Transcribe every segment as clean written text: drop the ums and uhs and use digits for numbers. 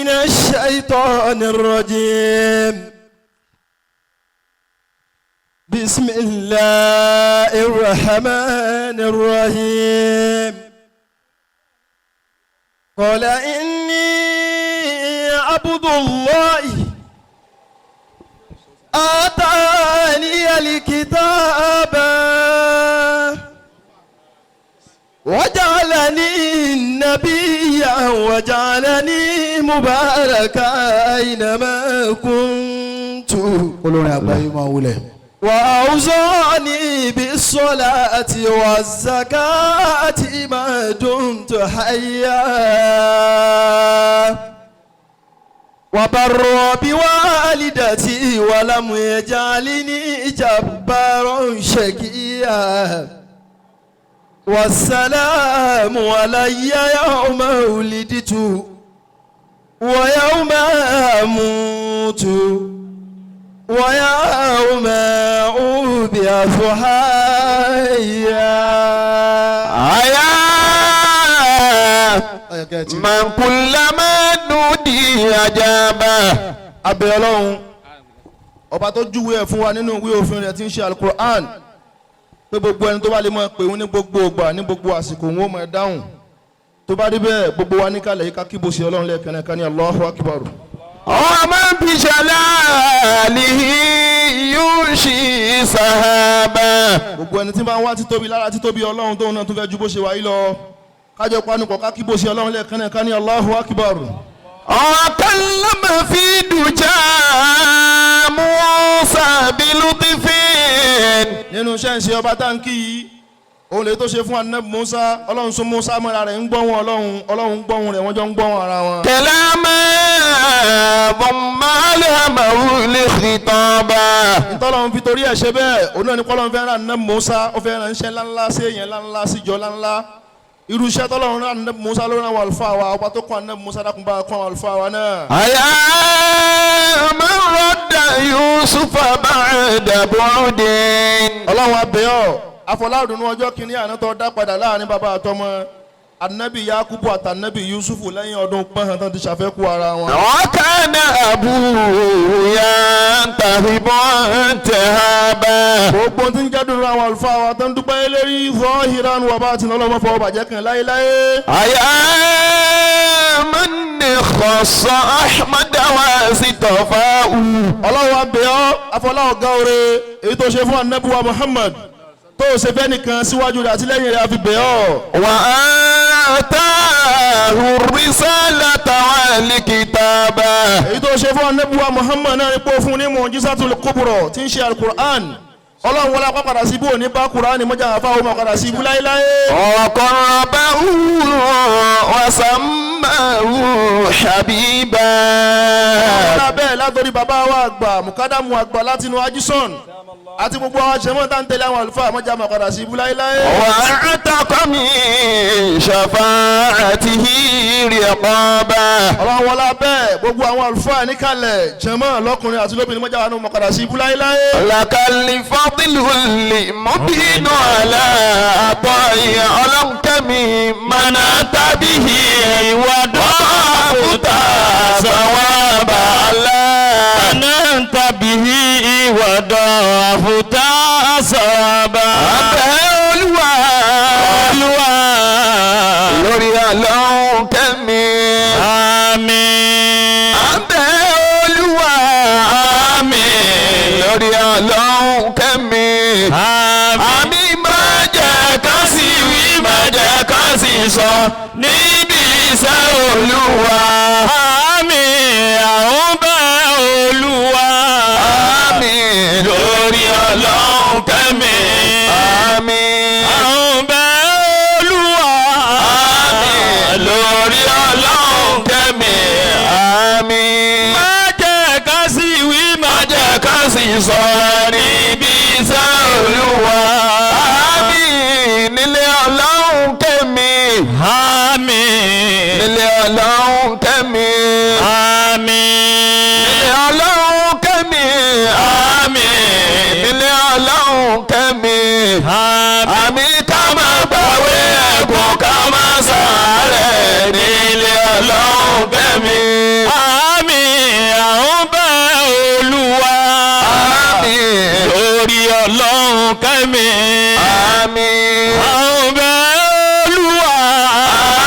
من الشيطان الرجيم. بسم الله الرحمن الرحيم. قال إني عبد الله آتاني الكتاب وجعلني نبيا وجعلني مباركا أينما كنت وأوصاني بالصلاة والزكاة ما دمت حيا وبر بوالدتي ولم يجعلني جبارا شقيا والسلام علي يوم ولدت ويوم أموت ويوم أبعث حيا. من كلما نودي أجابه. abẹ́ Ọlọ́run ọba tó júwe ẹ̀ fún wa nínú ìwé òfin rẹ̀ tí ń ṣe alukur'an pé gbogbo ẹni tó bá lè máa pè wọ́n ní gbogbo ìgbà ní gbogbo àsìkò wọn ó máa dáhùn tó bá rí bẹ́ẹ̀ gbogbo wa ní kálẹ̀ yìí ká kíbo sí Ọlọ́run lẹ́ẹ̀kan kan ní Allahu Akbar. ومن بجلاله ينشي سحابا. gbogbo ẹni tí bá ń wá títóbi lára títóbi Ọlọ́run tóun náà tó fẹ́ ju bó ṣe wáyé lọ kájọ panupọ̀ ká kíbo sí Ọlọ́run lẹ́ẹ̀kan kan ní Allahu Akbar. وكلم في دجى موسى بلطف. nínú iṣẹ́ ìṣe ọba táǹkì yìí òun lè tó ṣe fún Ànábì Musa Ọlọ́run sún Musa mọ́ra rẹ̀ ń gbọ́ wọn Ọlọ́run gbọ́ wọn rẹ̀ wọ́n jọ ń gbọ́ wọn ara wọn. كلاما ضم علمه لخطابا. ntọ́lọ́run fi torí ẹ̀ ṣe bẹ́ẹ̀ òun náà ní kọ́lọ́run fẹ́ rán Ànábì Musa ó fẹ́ rán iṣẹ́ ńláńlá sí èèyàn ńláńlá síjọ ńláńlá irú iṣẹ́ tọ́lọ́run rán Ànábì Musa ló rán àwọn àlùfáà wa ọba tó kọ́ Ànábì Musa dákun bá kọ́ àwọn àlùfáà wa náà. أيا من رد يوسف بعد بعد. Ọlọ́run abẹ́yọ̀ afọláàdùnú ọjọ́ kìíní àná tó dá padà láàrin bàbá àtọmọ Ànábì Yakubu àtànábì Yusufu lẹ́yìn ọdún pọ́n tán ti ṣàfẹ́kù ara wọn. وكان أبوه ينتهب انتهابا. gbogbo tí ń jádùn àwọn àlùfáà wa tó ń dúpẹ́ lérí zahiran wa batinan ọlọ́mọ fọwọ́ bàjẹ́ kan láéláé. أيا من خص أحمد واصطفاه. Ọlọ́run abẹ́yọ̀ afọláwọ̀ gáore èyí tó ṣe fún Ànábì wa Muhammad tó ṣe fẹ́ nìkan síwájú rẹ̀ àti lẹ́yìn rẹ̀ àfi bẹ́yọ̀. وآتاه الرسالة والكتاب. èyí tó ṣe fún Ànábì wa Muhammad náà ní pé ó fún ní mu'jizatul kubra tí ń ṣe alukur'an Ọlọ́run wọlé apá padà sí ibú òní bá Kùránì mọ́jà àfáwọn ọmọ padà sí ibú láéláé. وقربه وسماه حبيبا. ọ̀la bẹ́ẹ̀ látọ̀rí bàbá wa àgbà mùkádàmù àgbà látinú Ajison àti gbogbo àwọn àṣẹmọ́ tá ń tẹ̀lé àwọn àlùfáà mọ́jà máa padà sí ibú láéláé. وأعتق من شفاعته رقابا. Ọlọ́run wọlé bẹ́ẹ̀ gbogbo àwọn àlùfáà níkàlẹ̀ jẹ̀mọ́ lọ́kùnrin àti lóbìnrin mọ́jà wà ní ọmọ padà sí ibú láéláé. لك الفضل المبين على عطاء Olohunkemi من أتى به وضعفت ثوابا. من أتى به وضعفت ثوابا. Olúwa lórí Olohunkemi. Àmín. Olúwa lórí Olohunkemi. Àmín. Má jẹ́ ká sì wí má jẹ́ ká sì sọ níbi iṣẹ́ Olúwa. Àmín. Àwọn bá Olúwa. Àmín. Lórí Olohunkemi. Àmín. Àwọn bá Olúwa. Àmín. Lórí Olohunkemi. Àmín. Má jẹ́ ká sì wí má jẹ́ ká sì sọ níbi iṣẹ́ Olúwa. Àmín. Nílé Olohunkemi. Àmín. Nílé Olohunkemi. Àmín. Nílé Olohunkemi. Àmín. Nílé Olohunkemi. Àmín. Ká má gbàwé ẹ̀gún ká má sàárẹ̀ nílé Olohunkemi. Olohunkemi. Àmín. Àwọn bẹ́ẹ̀ Olúwa.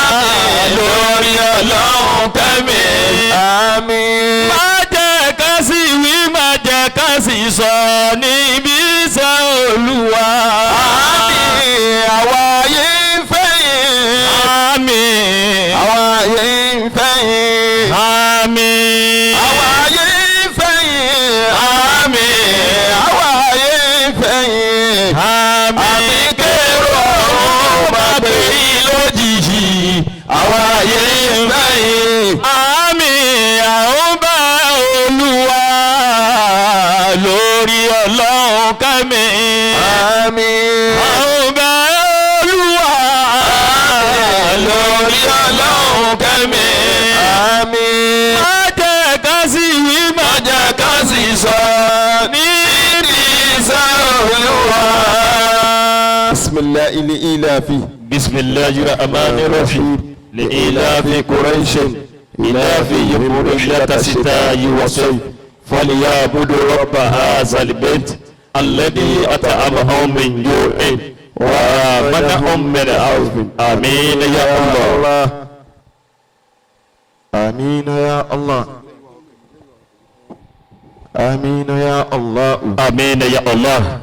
Àmín. Lórí Olohunkemi. Àmín. Má jẹ́ ká sì wí, má jẹ́ ká sì sọ níbi iṣẹ́ Olúwa. Àmín. Àwa yìí ń fẹ́ yín. Àmín. Àwa yìí ń fẹ́ yín. Àmín. Àwa yìí ń fẹ́ yín. Àmín. Àwa yìí ń fẹ́ yín. Àmín. Àmì kérò ọ̀run má gbé yín lójijì. Àwa yìí ń fẹ́ yín. Àmín. Àwọn bá Olúwa lórí Olohunkemi. Àmín. Àwọn bá Olúwa lórí Olohunkemi. Àmín. Má jẹ́ ká sì wí, má jẹ́ ká sì sọ níbi iṣẹ́ Olúwa. Bismillah ilafi. Bismillahir Rahmanir Rahim. Li'ilafi Qurayshin. إلافهم رحلة الشتاء والصيف فليعبدوا رب هذا البيت الذي أطعمهم من جوع وآمنهم من خوف. آمين يا الله. آمين يا الله. آمين يا الله. آمين يا الله.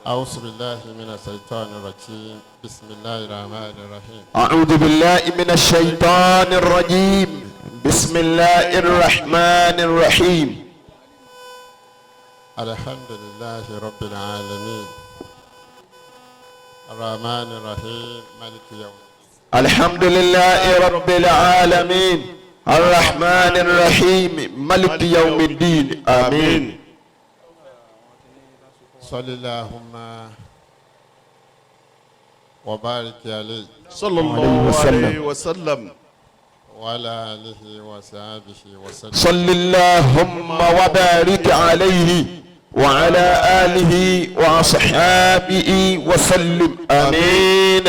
أعوذ بالله من الشيطان الرجيم بسم الله الرحمن الرحيم أعوذ بالله من الشيطان الرجيم بسم الله الرحمن الرحيم الحمد لله رب العالمين الرحمن الرحيم مالك يوم الحمد لله رب العالمين الرحمن الرحيم ملك يوم الدين آمين. صل اللهم وبارك عليه صلى الله عليه وسلم وعلى آله وصحبه وسلم. صل اللهم وبارك عليه وعلى آله وصحابه وسلم آمين.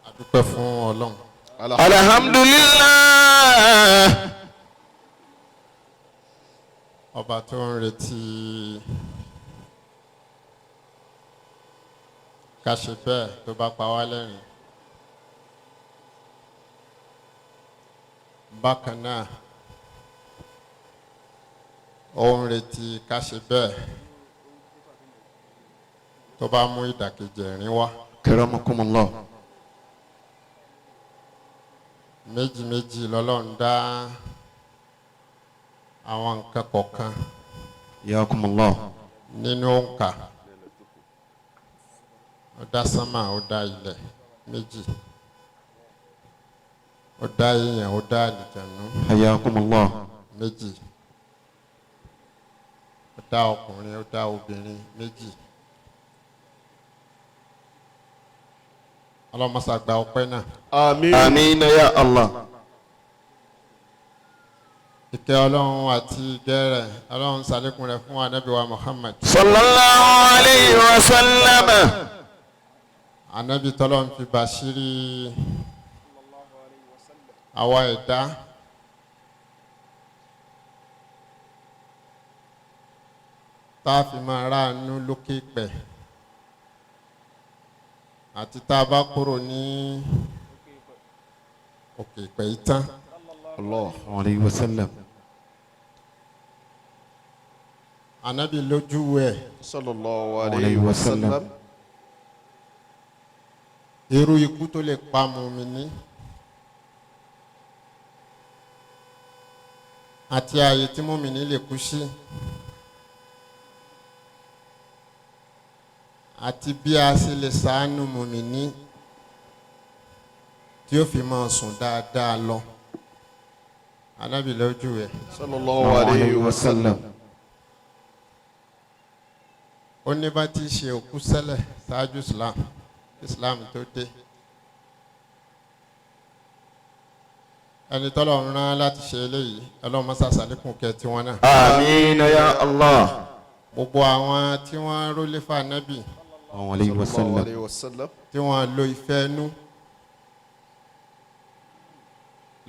adúpẹ́ fún Ọlọ́run الحمد لله. ọba tó ń retí ká ṣe bẹ́ẹ̀ tó bá pa wá lẹ́rìn. bákan náà ó ń retí ká ṣe bẹ́ẹ̀ tó bá mú ìdàkejì ẹ̀rín wá. كرمكم الله. méjì méjì lọ́lọ́run dá àwọn nǹkan kọ̀ọ̀kan ياكم الله. nínú òǹkà. ó dá sánmà, ó dá ilẹ̀ méjì, ó dá èèyàn, ó dá àlìjànú حياكم الله. méjì, ó dá ọkùnrin, ó dá obìnrin méjì. ọlọ́mọṣà gba ọpẹ́ náà. آمين يا الله. ìkẹ́ ọlọ́run àti ìgẹ́ rẹ̀ ọlọ́run ṣàlékún rẹ̀ fún ànábì wa Muhammad. صلى الله عليه وسلم. ànábì tọ́lọ́run fi bàṣírí àwa ẹ̀dá tá a fi máa ráàánú lókè pẹ̀ àti tá a bá kúrò ní òkè pẹ̀ yìí tán. الله عليه وسلم. ànábì lójú ẹ̀ صلى الله عليه عليه وسلم. وسلم irú ikú tó lè pa mùmínì àti ààyè tí mùmínì lè kú sí àti bí a ṣe lè ṣàánú mùmínì tí ó fi máa sùn dáadáa lọ. ànábì lójú ẹ̀ صلى الله عليه وسلم ó ní bá ti ṣe òkú sẹ́lẹ̀ ṣáájú Islam Islam tó dé. Ẹni tọ́lọ́run rán láti ṣe eléyìí Ọlọ́run máa ṣàṣàlékún kẹ́ tiwọn náà. آمين يا الله. Gbogbo àwọn tí wọ́n rólé fún Ànábì sallallahu alayhi wa sallam. tí wọ́n lo ìfẹ́ inú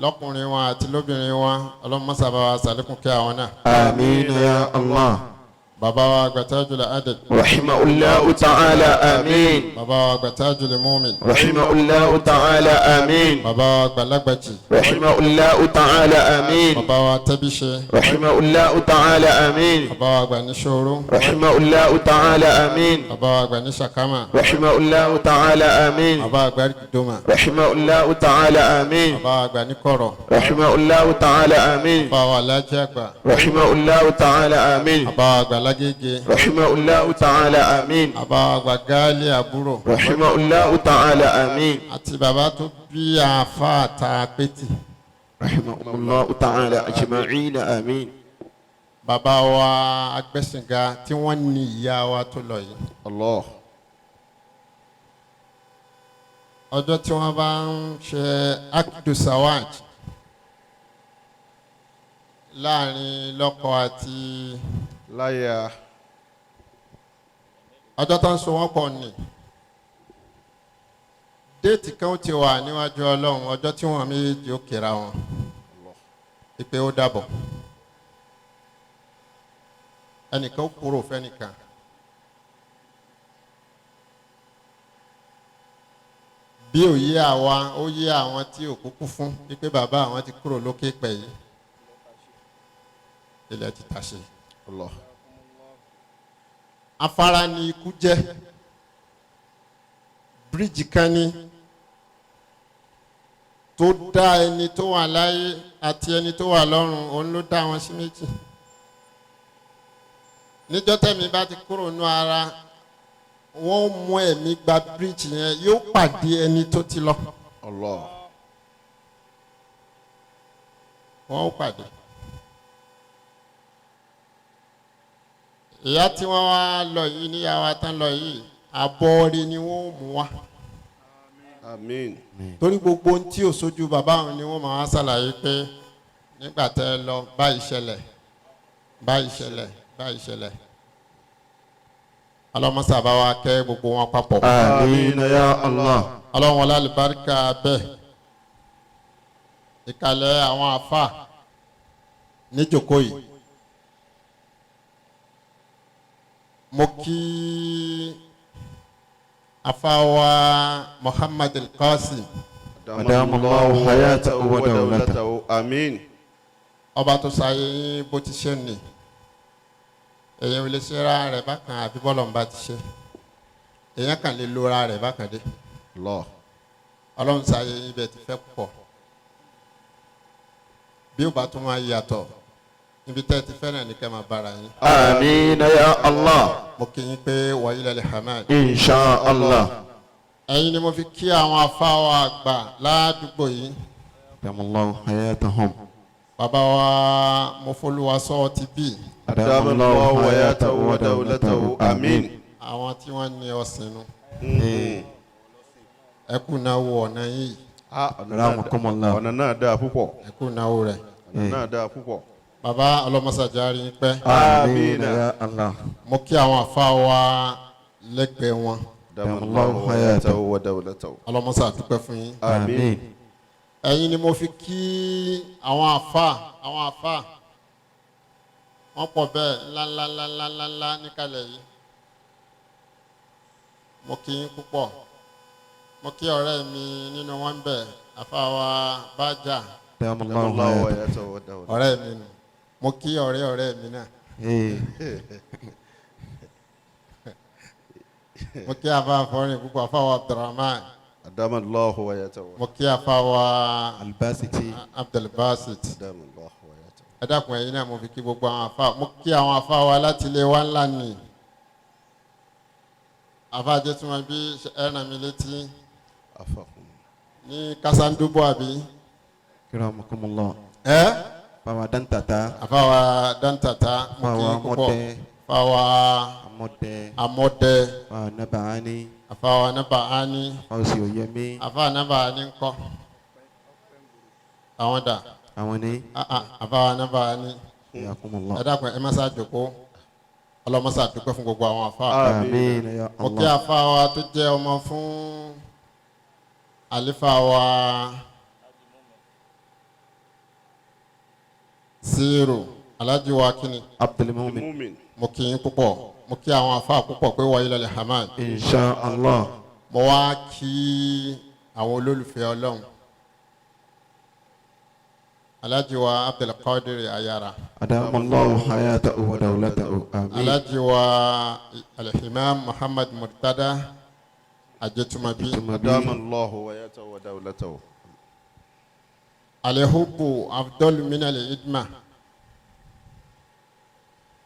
lọ́kùnrin wọn àti lóbìnrin wọn Ọlọ́run máa ṣàṣàlékún kẹ́ àwọn náà. آمين يا الله. Bàbá wa Tajul Adad. رحمه الله تعالى آمين. Bàbá wa Tajul Mumin. رحمه الله تعالى آمين. Bàbá wa Lágbàjì. رحمه الله تعالى آمين. Bàbá wa Tẹ́bíṣe. رحمه الله تعالى آمين. Bàbá wa Gbaníṣòro. رحمه الله تعالى آمين. Bàbá wa Gbaníṣàkámà. رحمه الله تعالى آمين. Bàbá wa Gbárìkìdómà. رحمه الله تعالى آمين. Bàbá wa Gbaníkọ̀rọ̀. رحمه الله تعالى آمين. Bàbá wa Alhaja àgbà. رحمه الله تعالى آمين. Bàbá wa Lágége. رحمه الله تعالى آمين. Bàbá wa Gáálì àbúrò. رحمه الله تعالى آمين. Àti bàbá tó bí àáfàá àtàpétì. رحمه الله تعالى أجمعين آمين. Bàbá wa Agbẹ́sìnga tí wọ́n ní ìyá wa tó lọ yìí. الله. Ọjọ́ tí wọ́n bá ń ṣe Akdu Sawaj láàrin lọ́kọ àti láyà. ọjọ́ tó ń so wọ́n pọ̀ ní déètì kan ti wà níwájú Ọlọ́run ọjọ́ tí wọ́n méjì ó kíra wọn ìpè ó dàbọ̀ ẹnìkan ó kúrò fẹ́nìkan bí ó yé àwa ó yé àwọn tí ò kúkú fún wípé bàbá àwọn ti kúrò lókè pẹ̀ yìí ilẹ̀ ti tàṣe. Allah. Afárá ni ikú jẹ́ bíríjì kan ní tó dá ẹni tó wà láyé àti ẹni tó wà lọ́run òun ló dá wọn sí méjì níjọ́ tẹ̀mí bá ti kúrò nú ara wọ́n mú ẹ̀mí gba bíríjì yẹn yóò pàdé ẹni tó ti lọ. Allah. Wọ́n ó pàdé. Ìyá tí wọ́n wá lọ yìí níyàwó tán lọ yìí àbọ̀ọ̀rẹ́ ni wọ́n mú wá. Àmín. Torí gbogbo ohun tí ò sójú bàbá àwọn ni wọ́n máa ṣàlàyé pé nígbà tẹ́ ẹ lọ báyìí ṣẹlẹ̀ báyìí ṣẹlẹ̀ báyìí ṣẹlẹ̀. Ọlọ́mọṣà bá wa kẹ́ gbogbo wọn papọ̀. Àmín ya Allah. Ọlọ́run wọlé àlùbáríkà bẹ́ẹ̀. Ìkàlẹ̀ àwọn àfà níjókòó yìí. Mo kí afawa Muhammad al-Qasim Adamallahu hayatahu wa dawlatahu. Àmín. ọba tó sáyé yín bó ti ṣe nì èyàn ò lè ṣe ra rẹ̀ bákan àbí bọ́lọ̀ ń bá ti ṣe èyàn kàn lè lo ra rẹ̀ bákan dé Allah. Ọlọ́run sáyé yín bẹ́ẹ̀ ti fẹ́ pọ̀ bí ó bá tún máa yàtọ̀ níbi tẹ́ ti fẹ́ràn ní kẹ́ máa bára yín. Àmín ya Allah. Mo kí yín pé wa ilal hamad. Insha Allah. Ẹ̀yin ni mo fi kí àwọn afáwọ̀ àgbà ládùúgbò yìí. Adamallahu hayatahum. Bàbá wa Mọ́fọ́lúwasọ́ ti bí. Adamallahu hayatahu wa dawlatahu. Àmín. Àwọn tí wọ́n ní ọ̀sìn nu. Ẹ kú náwó ọ̀nà yìí. Ọ̀nà náà dáa púpọ̀. Ẹ kú náwó rẹ̀. Ọ̀nà náà dáa púpọ̀. Bàbá ọlọ́mọsàjárí ń pẹ́. Àmín ya Allah. Mo kí àwọn afáwọ̀ lẹ́gbẹ̀ẹ́ wọn. Adamallahu hayatahu wa dawlatahu. Ọlọ́mọsà dúpẹ́ fún yín. Àmín. Ẹ̀yin ni mo fi kí àwọn àfà wọ́n pọ̀ bẹ́ẹ̀ ńláńláńláńláńlá níkàlẹ̀ yìí. Mo kí yín púpọ̀. Mo kí ọ̀rẹ́ mi nínú wọn bẹ̀ àfà wa Bájà. Adamallahu hayatahu wa dawlatahu. Ọ̀rẹ́ mi nù. Mo kí ọ̀rẹ́ mi náà. Mo kí àfà àfọ̀rìn púpọ̀ àfà wa Abdulrahman. Adamallahu hayatahu. Mo kí àfà wa Albasiti. Abdulbasit. Adamallahu hayatahu. Ẹ dákun ẹ̀yin náà mo fi kí gbogbo àwọn àfà. Mo kí àwọn àfà wa láti ilé wa ńlá nì. Àfà jẹ́ tí wọ́n bí ẹ̀ràn mi létí Afakum. ní Kásándubo àbí. Kiramakumullah. Bàbá Dantata. Àfà wa Dantata. Mo kí Bàbá púpọ̀. Amọ̀dẹ. Àfà wa Amọ̀dẹ. Amọ̀dẹ. Bàbá Nabaani. àfáwọn Nabaani Fauzi Oyemi. àfáwọn Nabaani ńkọ́ àwọn dà Àwọn ní. àfáwọn Nabaani Yakumullah. ẹ dákun ẹ má ṣáà jókòó ọlọ́mọṣà dúpẹ́ fún gbogbo àwọn àfáà. Àmín ya mo kí Allah. àfáà wa tó jẹ́ ọmọ fún àlífà wa Sirul Alhaji wa kíni Abdul Mumin. Mumin. mo kí yín púpọ̀ mo kí àwọn àfáà púpọ̀ pé wa ilal hamad. Insha Allah. mo wá kí àwọn olólùfẹ́ ọlọ́run Alhaji wa Abdulkadir Ayara, Adamallahu hayatahu wa dawlatahu. Amin. Alhaji wa Al-Imam Muhammad Murtada Ajetumabi, Adama Allahu wa yatahu wa dawlatahu. Al-Hubbu Afdal min al-Idma.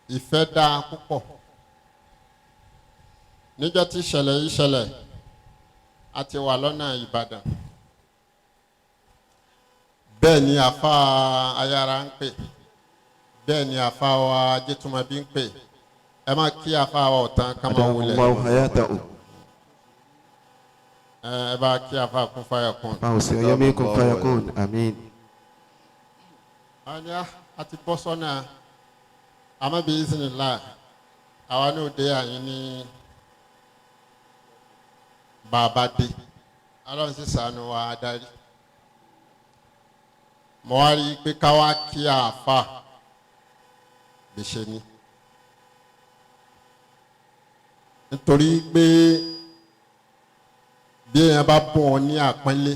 Ìfẹ́ dáa púpọ̀. Níjọ́ tí ìṣẹ̀lẹ̀ yìí ṣẹlẹ̀, a ti wà lọ́nà Ìbàdàn. Bẹ́ẹ̀ ni àfa Ayara ń pè. Bẹ́ẹ̀ ni àfa wa Ajetumabi ń pè. Ẹ má kí àfa wa ọ̀tán ká máa wulẹ̀. Adamallahu hayatahu. Ẹ bá kí àfa kún fáyà kún. Fauzi Oyemi kun fayakun. Amin. A ti bọ́ sọ́nà àmọ́ bí ìsìnlá àwa ní òde àyín ní bàbá dé ọlọ́run sì sànù wa adarí mo wá rí i pé káwá kí àáfà gbèsè ni nítorí pé bí èèyàn bá bọ̀ ọ́ ní àpọ́nlé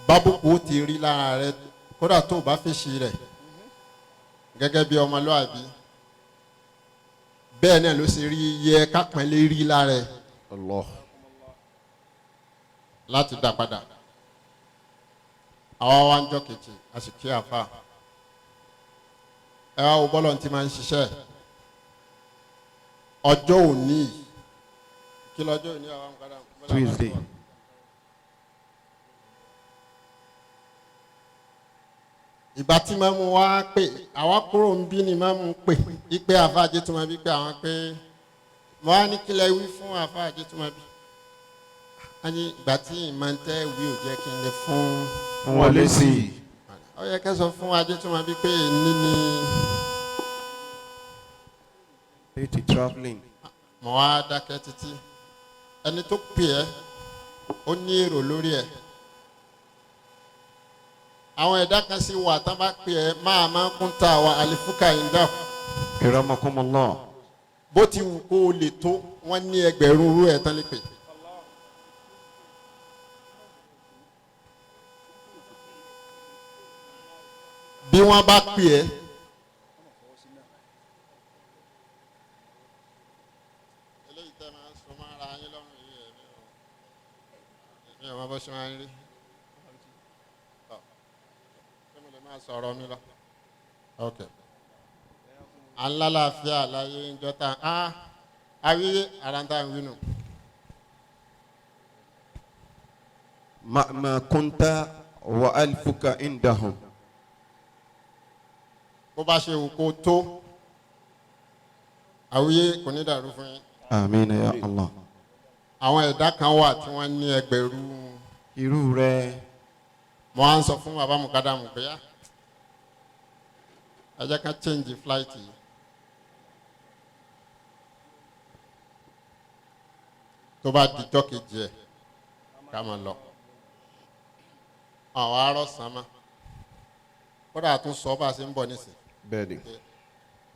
bábùkù ó ti rí lára rẹ kódà tó o bá fèsì rẹ̀ gẹ́gẹ́ bí ọmọlúwàbí bẹ́ẹ̀ náà ló ṣe rí yẹ kápẹ́lé rí lára ẹ̀ Allah. láti dá padà àwa wá ń jọ kejì a sì kí àfa ẹ wá wo bọ́lọ̀ tí máa ń ṣiṣẹ́ ọjọ́ òní kí lọ́jọ́ òní àwọn padà Tuesday. ìgbà tí màmú wa pè àwa kúrò ń bí ni màmú pè ipe àfa Ajetumabi pé àwọn pé mo wá ní kílẹ̀ wí fún àfa Ajetumabi a ní ìgbà tí ìmọ̀ntẹ́ wí ò jẹ́ kí n lè fún Wọ́n lé sí. ó yẹ ká sọ fún Ajetumabi pé ní ni Eighty traveling. mo wá dákẹ́ títí ẹni tó pè ẹ́ ó ní èrò lórí ẹ̀ àwọn ẹ̀dá kan sì wà tán bá pè ẹ́ máa kún ta wa àlìfúkà ìdá Iramakumullah. bó ti wù kó o lè tó wọ́n ní ẹgbẹ̀rún rú ẹ̀ tán lè pè. bí wọ́n bá pè ẹ́ eléyìí tẹ́ máa ń sọ máa ra yín lọ́rùn yìí ẹ̀mí ò mọ bó ṣe máa ń rí ṣé mo lè máa sọ̀rọ̀ mi lọ. ok alálàáfíà láyé ń jọta àwí àrántà ń wínú. Ma kunta wa alfuka indahum. bó bá ṣe wù kó tó àwíyé kò ní dàrú fún yín. Amin ya Allah. àwọn ẹ̀dá kan wà tí wọ́n ní ẹgbẹ̀rún. Irú rẹ̀. mo á ń sọ fún bàbá Mukadamu pé ẹ jẹ́ ká change flight yìí. tó bá dijọ́ kejì ẹ̀ ká máa lọ. àwọn arọ sánmà kódà tún sọ bá a ṣe ń bọ̀ nísìn. Bẹ́ẹ̀ni.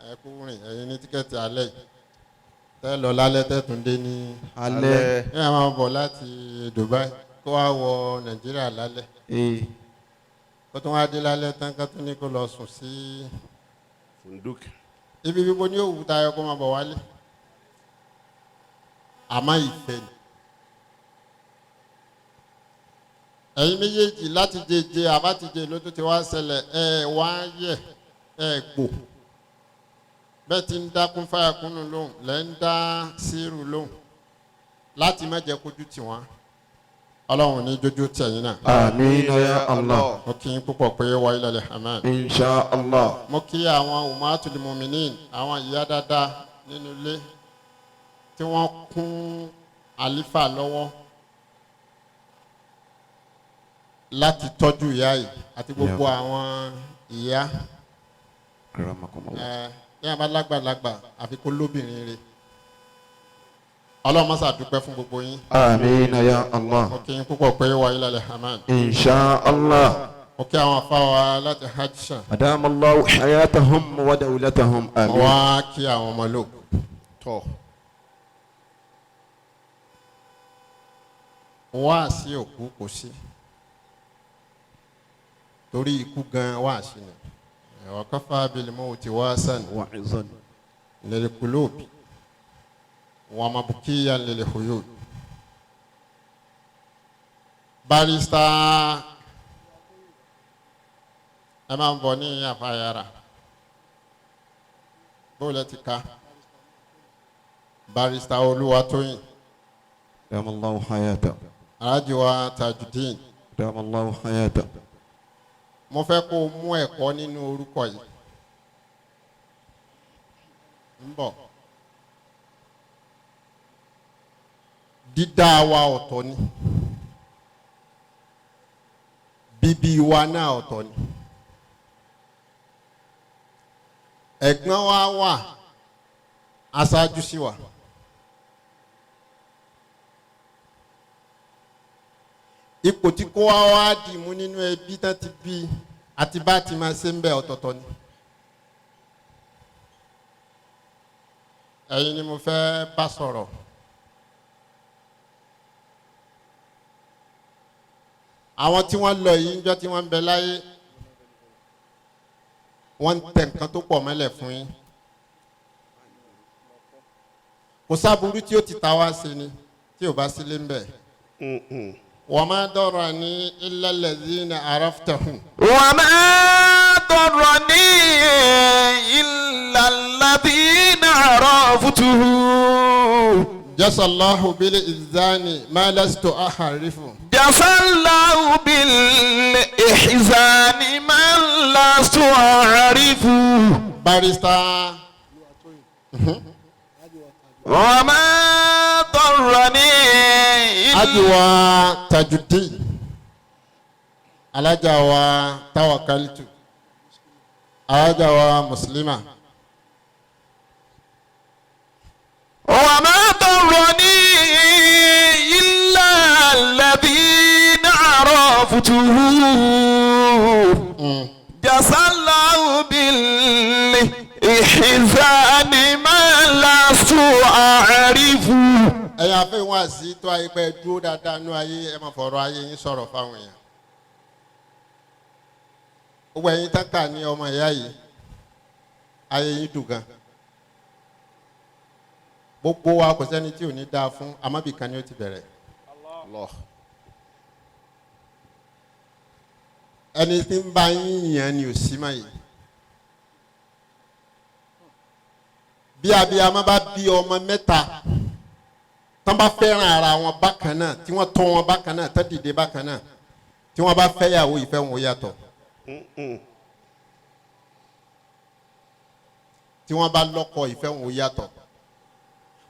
ẹ kú rìn ẹ̀yin ní tíkẹ́ẹ̀tì alẹ́ yìí tẹ́ lọ lálẹ́ tẹ́ tún dé ní Alẹ́. ẹ máa bọ̀ láti Dubai kó wá wọ Nàìjíríà lálẹ́ kó tún wá dé lálẹ́ tán ká tún ní kó lọ sùn sí Funduk. ibi bíbo ní òwú tayọ kó máa bọ̀ wálé àmọ́ ìfẹ́ ni ẹ̀yin méjèèjì láti jẹjẹ àbátijẹ ló tó ti wá ṣẹlẹ̀ ẹ wá yẹ ẹ gbò bẹ́ẹ̀ ti ń dákún fáyàkúnnù lóhùn lẹ́ ń dá Sírù lóhùn láti má jẹ́ kójú tì wọ́n ọlọ́run ní jójú tẹ̀yìn náà. Amin ya Allah. mo kí n púpọ̀ pé wa ilal hamad. Insha Allah. mo kí àwọn ummatul mu'minin àwọn ìyá dáadáa nínú ilé tí wọ́n kún àlífà lọ́wọ́ láti tọ́jú ìyá yìí àti gbogbo àwọn ìyá ní abálágbàlagbà àfi kó lóbìnrin rẹ̀ ọlọ́run má ṣàdúpẹ́ fún gbogbo yín. Àmín ya Allah. mo kí yín púpọ̀ pé wà ilẹ̀ alhamad. Insha Allah. mo kí àwọn afáwa láti hajj. Adama Allahu hayatahum wa dawlatahum. mo Àmín. wá kí àwọn ọmọ lóko tọ̀. wá sí òkú kò sí torí ikú gan wá sí ni wa kafa bil mawti wasan Wa'izan. lil qulubi wa mabkiyan lil huyud. Barrister ẹ máa ń bọ̀ ní àfàyàrà bóòlù ti ká Barrister Olúwatóyìn Adama Allahu hayata. Alhaji wa Tajudeen. Adama Allahu hayata. Mo fẹ́ kó o mú ẹ̀kọ́ nínú orúkọ yìí ń bọ̀. Dídá wa ọ̀tọ̀ ni bíbí wa náà ọ̀tọ̀ ni. Ẹ̀gbọ́n wa wà aṣáájú sí wa. Ipò tí kó wa wá dì mú nínú ẹbí tán ti bí àti bá ti máa ṣe ń bẹ ọ̀tọ̀ọ̀tọ̀ ni. Ẹ̀yin ni mo fẹ́ bá sọ̀rọ̀. Àwọn tí wọ́n lọ yìí níjọ́ tí wọ́n ń bẹ láyé wọ́n ń tẹ̀ nǹkan tó pọ̀ mọ́lẹ̀ fún yín. Kò sábúrú tí ó ti ta wá sí ni tí ò bá sílé ń bẹ̀. وما ضرني إلا الذين عرفتهم. وما ضرني إلا الذين عرفته. جزى الله بالإحسان ما لست أعرف. جزى الله بالإحسان ما لست أعرف. Barrister وما ضرني Ajiwa Tajudeen Alhaja wa Tawakaltu Alhaja wa Muslima. وما ضرني إلا الذين عرفته. جزى الله بالإحسان ما لست أعرف. Ẹ̀yin afẹ́ wọn àti tó ayé pẹ́ dúró dáadáa nú ayé ẹ máa fọ̀rọ̀ ayé yín sọ̀rọ̀ fáwọn èèyàn. Gbogbo ẹ̀yin tákà ní ọmọ ìyá yìí ayé yín dùn gan. Gbogbo wa kò sẹ́ni tí ò ní dáa fún amábìkan ni ó ti bẹ̀rẹ̀. Ẹni tí ń bá yín yàn ni ò sí máa yìí. Bí abiyamọ bá bí ọmọ mẹ́ta tán bá fẹ́ràn ara wọn bákan náà tí wọ́n tọ́ wọn bákan náà tán dìde bákan náà tí wọ́n bá fẹ́yàwó ìfẹ́ wọn yàtọ̀. Tí wọ́n bá lọ́kọ ìfẹ́ wọn yàtọ̀.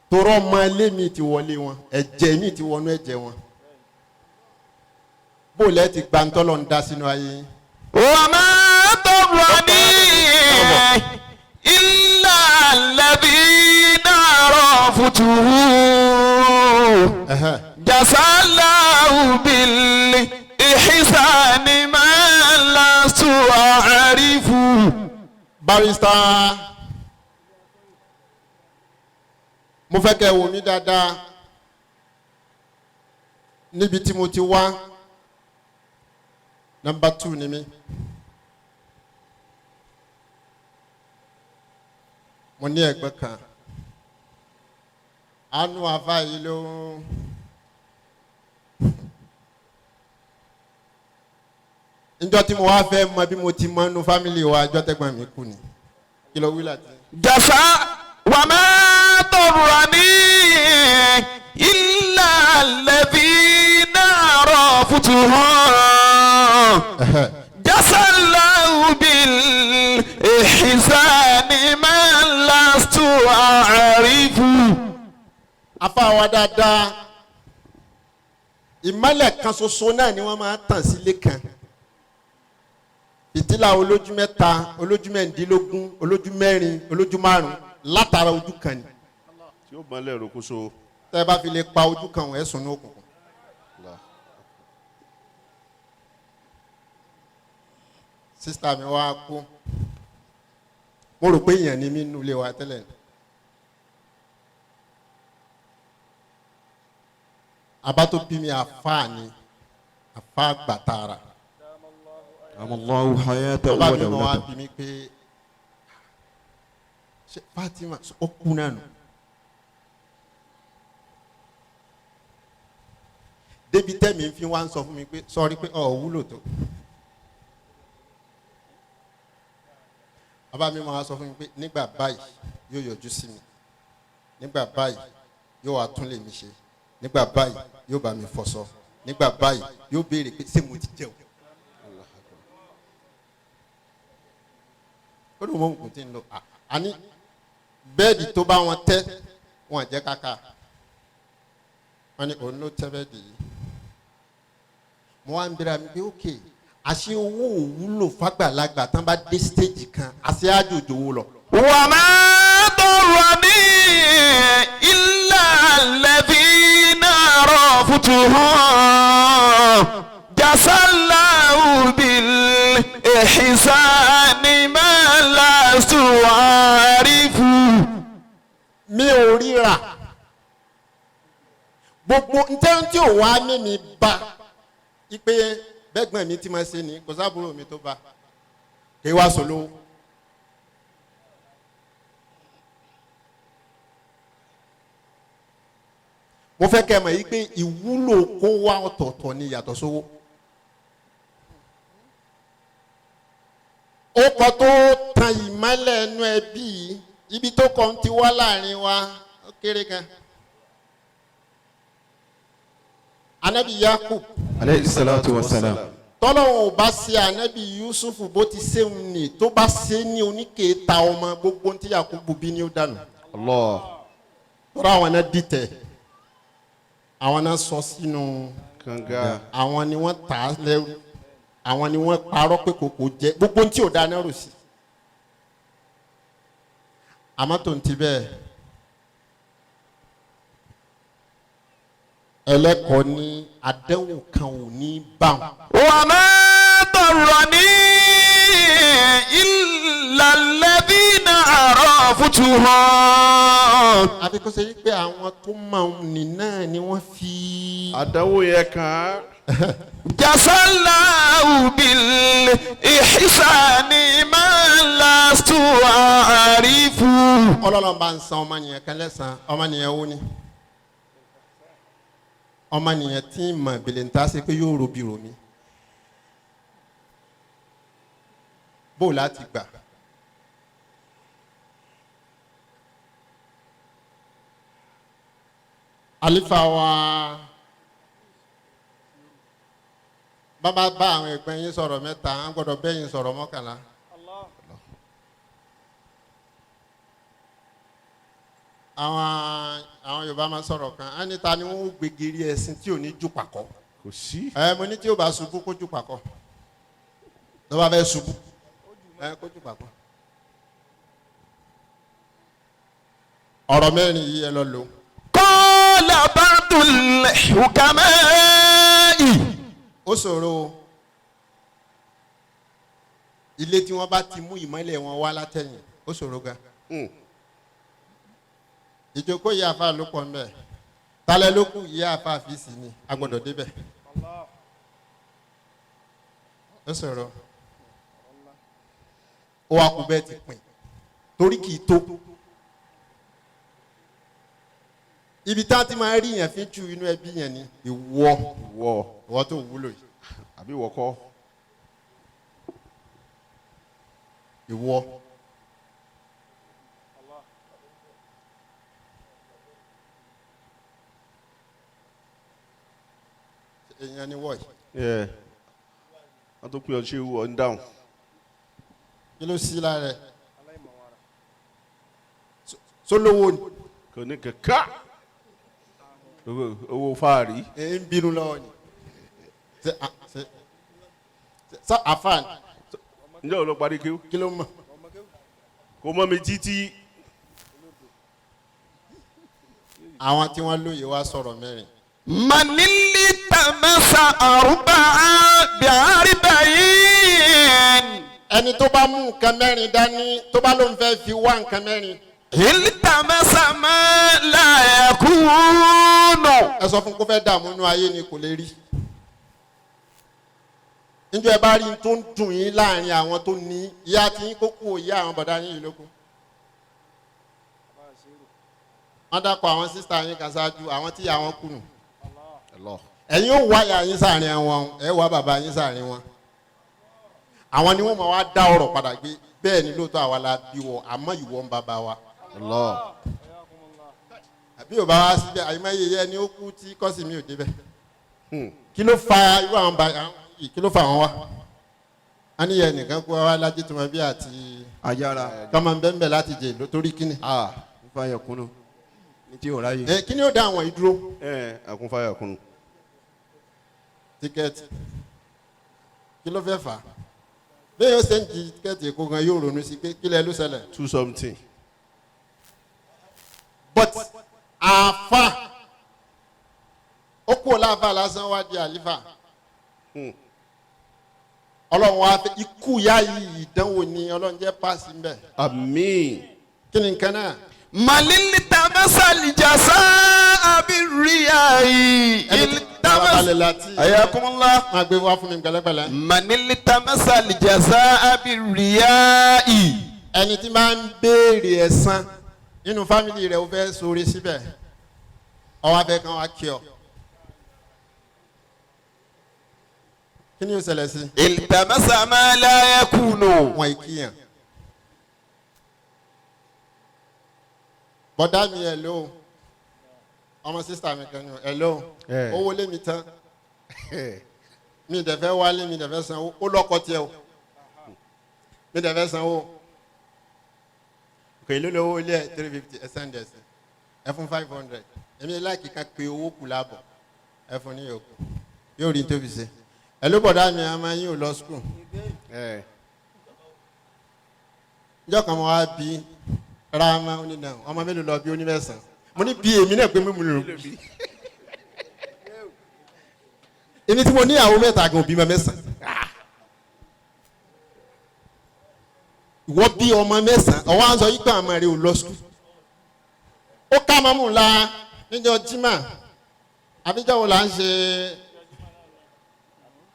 Torọ́ ọmọ ilé mi ti wọlé wọn ẹ̀jẹ̀ mi ti wọnú ẹ̀jẹ̀ wọn. Bó lẹ́ ti gba ntọ́lọ́ ń dá sínú ayé yín. وما ضرني إلا الذين عرفته. جزى الله بالإحسان ما لست أعرف. Barrister mo fẹ́ kẹ́ wò mí dáadáa níbi tí mo ti wá. Number 2 ni mí. Mo ní ẹgbẹ́ kan. Àánú àfáà yìí ló njọ́ tí mo wá fẹ́ mọ bí mo ti mọ inú fámìlì wa ọjọ́ tẹ́gbọ́n mi kú ni. Kí ló wí láti. جزى وما ضرني إلا الذين عرفتهم. جزى الله بالإحسان ما لست أعرف. Afáwa dáadáa ìmọ́lẹ̀ kan ṣoṣo náà ni wọ́n máa tàn sílé kan fìtílà olójú mẹ́ta olójú mẹ́rìndínlógún olójú mẹ́rin olójú márùn látara ojú kan ni tí ó mọ́lẹ̀ rokoṣo. tẹ́ bá fi lè pa ojú kan wọ́n ẹ̀sùn ní òkùnkùn. sísítà mi wá kú mo rò pé èèyàn ni mí nínú ilé wa tẹ́lẹ̀ abá tó bí mi àfáà ni àfáà gbàtàrà Allahu hayata bàbá wa mi wá dawlata. bí mi pé ṣé Fatima ó kú náà nù débi tẹ́mi fi wá ń sọ fún mi pé sọrí pé ọ̀ wúlò tó. bàbá mi máa sọ fún mi pé nígbà báyìí yóò yọjú sí mi nígbà báyìí yóò wá tún lè mi ṣe nígbà báyìí yóò bá mi fọṣọ nígbà báyìí yóò béèrè pé ṣé mo ti jẹun. ó lóun mọ̀ tí ń lọ àní bẹ́ẹ̀dì tó bá wọn tẹ́ wọn jẹ́ káká wọn ni òun ló tẹ́ bẹ́ẹ̀dì yìí mo wá ń bẹ̀rẹ̀ mi pé ókè àṣé owó òwúlò fàgbàlagbà tán bá dé stéèjì kan àṣé àjòjò wo lọ. Wa ma darrani illa alladhina rafutuhum jasallahu bil ihsani ma lastu arifu. mi ò ríra gbogbo ntẹ́wọ́n tí ò wá mímí bá ipe bẹ́gbọ́n mi ti máa ṣe ni kò sábúrò mi tó bá kí wá sọ̀lọ́. mo fẹ́ kẹ́ ẹ mọ̀ yìí pé ìwúlò kó wá ọ̀tọ̀ọ̀tọ̀ ni yàtọ̀ sówó. ó kọ́ tó tan ìmọ́lẹ̀ ẹnu ẹbí ibi tó kọ́ ń ti wá láàrin wa ó kéré kan. anabi Yakub Alayhi salatu wa salam. tọ́lọ́hún ò bá ṣe anabi Yusufu bó ti ṣéun ni tó bá ṣe ní oníkèéta ọmọ gbogbo tí Yakubu bí ní ó dànù. Allah. tọ́lá àwọn náà dìtẹ̀ àwọn náà sọ sínú kànga. àwọn ni wọ́n tà á lẹ́rú àwọn ni wọ́n parọ́ pé kòkò jẹ́ gbogbo tí ò dáná rò sí. àmọ́ tó ń ti bẹ́ẹ̀ ẹlẹ́kọ̀ọ́ ní àdánwò kan ò ní bá wọn. Wa ma darrani illa alladhina arafutuhum. àbí kó ṣe yí pé àwọn tó máa ń nì náà ni wọ́n fi. àdánwò yẹn kàn án. Jasallahu bil ihsani ma lastu arifu. ọlọ́run bá ń san ọmọnìyàn kan lẹ́sàn-án ọmọnìyàn wo ni ọmọnìyàn tí ń mọ̀ ìbílẹ̀ ń ta ṣe pé yóò robi romi bó láti gbà. alifa wa bàbá bá àwọn ẹgbẹ́ yín sọ̀rọ̀ mẹ́ta á gbọ́dọ̀ bẹ́yìn sọ̀rọ̀ mọ́kànlá. àwọn Yorùbá máa sọ̀rọ̀ kan á ní ta ni wọ́n gbégiri ẹ̀sìn tí ò ní jù pàkọ́. kò sí. mo ní tí ó bá ṣubú kó jù pàkọ́ tó bá fẹ́ ṣubú kó jù pàkọ́. ọ̀rọ̀ mẹ́rin yìí ẹ lọ lò. Qala ba'dul hukama'i. ó ṣòro ilé tí wọ́n bá ti mú ìmọ́lẹ̀ wọn wá látẹ̀yìn ó ṣòro gan. ìjókòó ìyá àfa ló pọ̀ mbẹ́ talẹ̀ ló kù ìyá àfa àfíìsì ni a gbọ́dọ̀ débẹ̀ ó ṣòro ó wá kú bẹ́ẹ̀ ti pin torí kì í tó ibi tá a ti máa rí yẹn fi tú inú ẹbí yẹn ni ìwọ tó wúlò yìí àbí ìwọ kọ́. ìwọ. èèyàn ni wọ́ọ̀yì. wọ́n tó pè ọ́ ṣé wọ́n ń dáhùn. kí ló sí lára ẹ̀ sólówó ni. kò ní kẹ̀kẹ́. owó fáàrí. ń bínú lọ́wọ́ ni sọ àfàn ǹjẹ́ o lọ parí kí o. kí ló mọ̀ kò mọ mi títí. àwọn tí wọ́n lóye wá sọ̀rọ̀ mẹ́rin. manili tamasa aruba bi'arbain. ẹni tó bá mú nǹkan mẹ́rin dání tó bá ló ń fẹ́ fi wá nǹkan mẹ́rin. iltamasa ma la yakunu. ẹ sọ fún kó fẹ́ dààmú inú ayé ni kò lè rí. níjọ́ ẹ bá rí tó ń dùn yín láàrin àwọn tó ní ìyá tí yín kó kú òye àwọn bọ̀dá yín yìí lókun. wọ́n dákọ̀ àwọn sísá yín kan ṣáájú àwọn tí àwọn kùnù. ẹ̀yin ó wá ìyá yín sáàrin wọn ẹ̀ wá bàbá yín sáàrin wọn. àwọn ni wọ́n máa wá dá ọ̀rọ̀ padà gbé bẹ́ẹ̀ ni lóòótọ́ àwa la bí wọ àmọ́ ìwọ ń bàbá wa. àbí ò bá wá síbẹ̀ àyìnmáyé yẹ ni ó kú tí kọ́sì mi ò débẹ̀. kí ló fa irú àwọn bàbá yìí kí ló fa àwọn wa. a ní yẹ nìkan kó wa lájú tó máa bí àti ayára. kọ́mọ bẹ́ẹ̀ láti jẹ lótórí kíni. fàyà kunu ní tí o ráyè. kí ni ó dá àwọn yìí dúró. àkún fàyà kunu. tíkẹ́ẹ̀tì kí ló fẹ́ fà á bẹ́ẹ̀ yóò ṣe ń di tíkẹ́ẹ̀tì èkó gan yóò ronú sí pé kí lẹ ló ṣẹlẹ̀. 2 something. but àáfà ó kú láàfà lásán wá di àlífà ọlọ́run wá fẹ́ ikú yá yìí ìdánwò ni ọlọ́run jẹ́ páàsì ń bẹ̀. àmín. kí ni nǹkan náà. malili tamasa lijasa abiriyai. balẹ̀ láti. ayakumullah. máa gbé wá fún mi pẹ̀lẹ́pẹ̀lẹ́. manili tamasa lijasa abiriyai. ẹni tí máa ń béèrè ẹ̀san nínú fámìlì rẹ̀ ó fẹ́ sóore síbẹ̀ ọwọ́ abẹ́ kan wá kí ọ. kí ni ó ṣẹlẹ̀ sí. iltamasa ma la yakunu. wọn ìkíyàn. bọ́dá mi ẹ̀ ló ọmọ sísá mi kan ní ẹ̀ ló owó lé mi tán mi dẹ̀ fẹ́ wálé mi dẹ̀ fẹ́ sanwó ó lọ́kọ tiẹ̀ o mi dẹ̀ fẹ́ sanwó kò ìlú lówó ilé ẹ̀ 350 ẹ̀ sẹ́ndẹ̀ sí ẹ̀ fún 500 èmi láìkí ká pé owó kù láàbọ̀ ẹ̀ fún ní yòókù yóò rí tó fi ṣe ẹ̀ ló bọ̀dá mi a máa yín ò lọ skul ìjọ kan mo wá bí rama onínà ọmọ mélòó lọ bí onímẹ̀sán mo ní bí èmi náà pé mímu lò bí èmi tí mo ní àwọn mẹ́ta gan òbí mẹ́sàn ìwọ bí ọmọ mẹ́sàn ọwọ́ à ń sọ yí pé àmọ́ rẹ ò lọ sùkúl ó ká mọ́mú la níjọ́ jimá àbíjọ́ wo là ń ṣe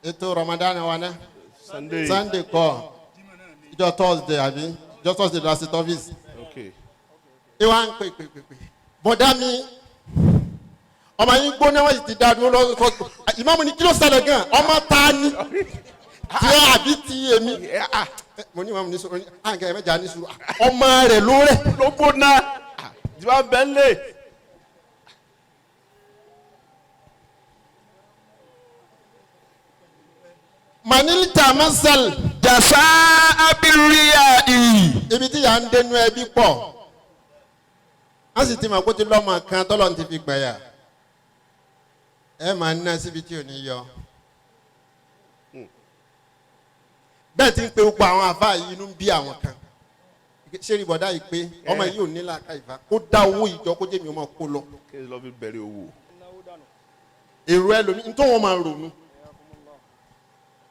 ètò Ramadan wa náà Sunday kọ́ ìjọ Thursday àbí ìjọ Thursday lọ sí tọ́fíìsì ìwà ń pè bọ̀dá mi ọmọ yín gbóná wọ́n sì ti dá dúró lọ́wọ́ ìmáàmù ní kí ló ṣẹlẹ̀ gan ọmọ ta ni tí ó àbí ti èmi mo ní ìmáàmù ní sọ̀rọ̀ àǹkà ẹ̀mẹ́jà ní sùúrù ọmọ rẹ̀ ló rẹ̀ ló gbóná ìjọba bẹ́ńlẹ̀. manilita masal jasa abiriyai. ibi tí yà ń dénú ẹbí pọ̀ wọ́n sì ti mọ̀ kó ti lọ́mọ kan tọ́lọ́ ti fi gbẹ̀yà ẹ máa ń ná síbi tí ò ní yọ bẹ́ẹ̀ ti ń pe gbogbo àwọn àfáà yìí inú ń bí àwọn kan ṣé rí bọ̀dá yìí pé ọmọ yìí ò ní làákàyè kó dá owó ìjọ kó jẹ́ mi ọmọ kó lọ. kí ló fi bẹ̀rẹ̀ owó. èrò ẹlòmíì nítorí wọn máa ronú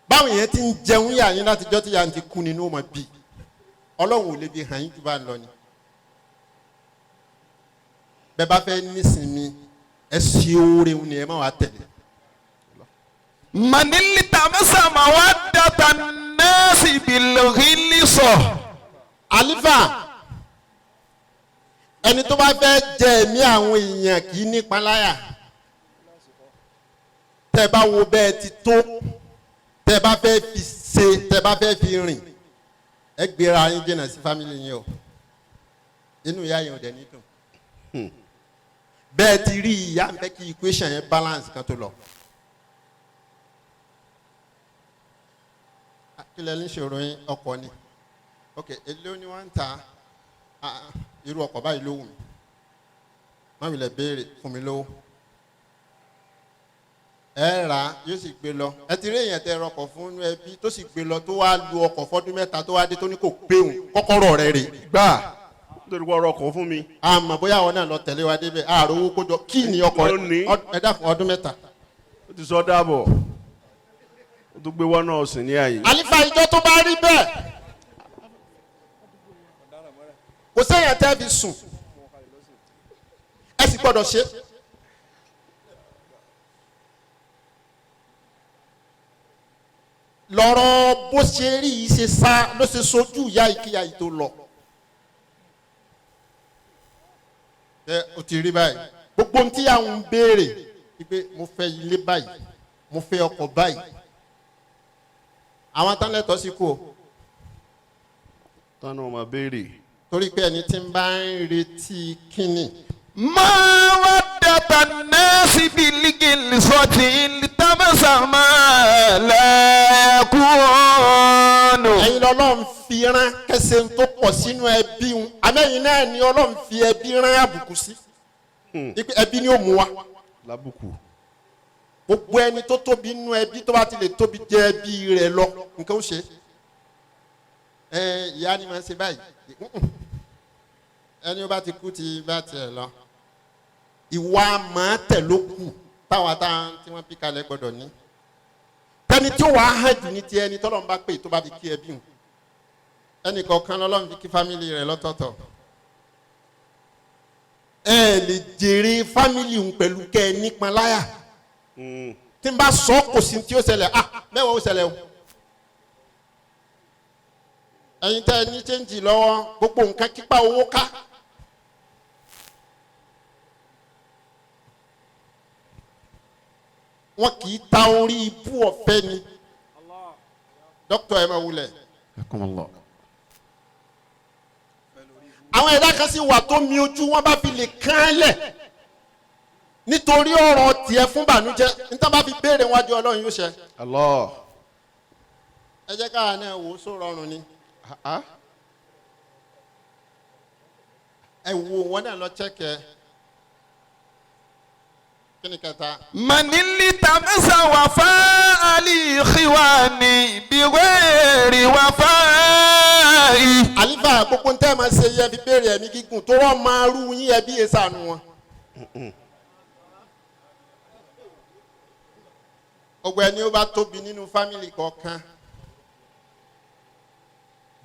báwọn yẹn ti ń jẹun yà yín látijọ́ tí yà ń ti kú nínú ọmọ bíi ọlọ́run ò lè fi hàn yín jù bá ń lọ ni. bẹ́ẹ̀ bá fẹ́ nísìnyí ẹ ṣe oore ni ẹ má wàá tẹ̀lé. manili tamasa mawaddata nasi bilghilso. àlífà ẹni tó bá fẹ́ jẹ ẹ̀mí àwọn èèyàn kì í nípa láyà tẹ́ bá wo bẹ́ẹ̀ ti tó tẹ́ bá fẹ́ fi ṣe tẹ́ bá fẹ́ fi rìn ẹ gbéra yín jìnnà sí fámìlì yín o inú ìyá yẹn ò dẹ̀ ní dùn bẹ́ẹ̀ ti rí ìyá ń fẹ́ kí equation yẹn balance kan tó lọ. kílẹ̀ ní ìṣòro yín ọkọ̀ ni ok èlò ni wọ́n ń ta irú ọkọ̀ báyìí ló wù mí má wulẹ̀ béèrè fún mi lówó ẹ rà yóò sì gbé lọ ẹ ti rí èèyàn tẹ rọkọ̀ fún ẹbí tó sì gbé lọ tó wá lu ọkọ̀ fọ́dún mẹ́ta tó wá dé tó ní kò pé òun kọ́kọ́rọ́ rẹ̀ rè gbà. nítorí wọ́n rọkọ̀ fún mi. àmọ́ bóyá àwọn náà lọ tẹ̀lé wa débẹ̀ ààrò owó kójọ kí ni ọkọ̀ ẹ dákun ọdún mẹ́ta. ó ti sọ dáàbọ̀ ó tún gbé wọn náà sìn ní àyè. àlífà ìjọ tó bá rí bẹ́ẹ̀ kò séèyàn tẹ́ fi sùn ẹ sì gbọ́dọ̀ ṣe. lọ́rọ̀ bó ṣe rí yìí ṣe sá ló ṣe sojú ìyá ìkíyà yìí tó lọ. ẹ o ti rí báyìí gbogbo ohun tí àwọn ń béèrè wípé mo fẹ́ ilé báyìí mo fẹ́ ọkọ̀ báyìí àwọn tán lẹ́tọ̀ọ́ sí kú o. tán náà máa béèrè. torí pé ẹni tí ń bá ń retí kínní. ما ودت الناس بالجلسة التمس ما لا يكون. ẹ̀yin lọ́lọ́run fi rán kẹsẹ̀ tó pọ̀ sínú ẹbí wọn àmẹ́yìn náà ni ọlọ́run fi ẹbí rán àbùkù sí. ẹbí ni ó mú wa. lábùkù. gbogbo ẹni tó tóbi nínú ẹbí tó bá ti lè tóbi jẹ ẹbí rẹ̀ lọ nǹkan ó ṣe. ìyá ni màá ṣe báyìí ẹni ó bá ti kú ti bá tiẹ̀ lọ. ìwà máa tẹ̀ ló kù táwa tí wọ́n bí kalẹ̀ gbọ́dọ̀ ní. tẹni tí ó wàá hàn jù ní ti ẹni tọ́lọ́run bá pè tó bá fi kí ẹbí hùn. ẹnì kọ̀ọ̀kan lọ́lọ́run fi kí fámìlì rẹ̀ lọ́tọ̀ọ̀tọ̀. ẹ lè jèrè fámìlì hùn pẹ̀lú kẹ́ ẹ nípọn láyà. tí n bá sọ kò sí tí ó ṣẹlẹ̀ mẹ́wàá ó ṣẹlẹ̀ o. ẹ̀yin tẹ́ ẹ ní chẹ́ǹjì lọ́wọ́ gbogbo nǹkan kípa owó ká. wọn kì í ta orí ibú ọ̀fẹ́ ni. dókítà ẹ máa wulẹ̀. àwọn ẹ̀dá kan sì wà tó mi ojú wọn bá fi lè kán lẹ̀ nítorí ọ̀rọ̀ tiẹ̀ fún bànújẹ́ níta bá fi béèrè wájú ọlọ́run yóò ṣe. Allah. ẹ jẹ́ káà náà wò ó só rọrùn ni. ẹ wo wọn náà lọ chẹ́kẹ̀ kí ni kẹta. manili tamasa wafa ali khiwani biweri wafa. àlífà gbogbo ntẹ́ máa ṣe yẹ fi béèrè ẹ̀mí gígùn tó wọ́n máa rú yín ẹbí yẹn sànù wọn. ọgbẹ́ni ó bá tóbi nínú fámìlì kọ̀ọ̀kan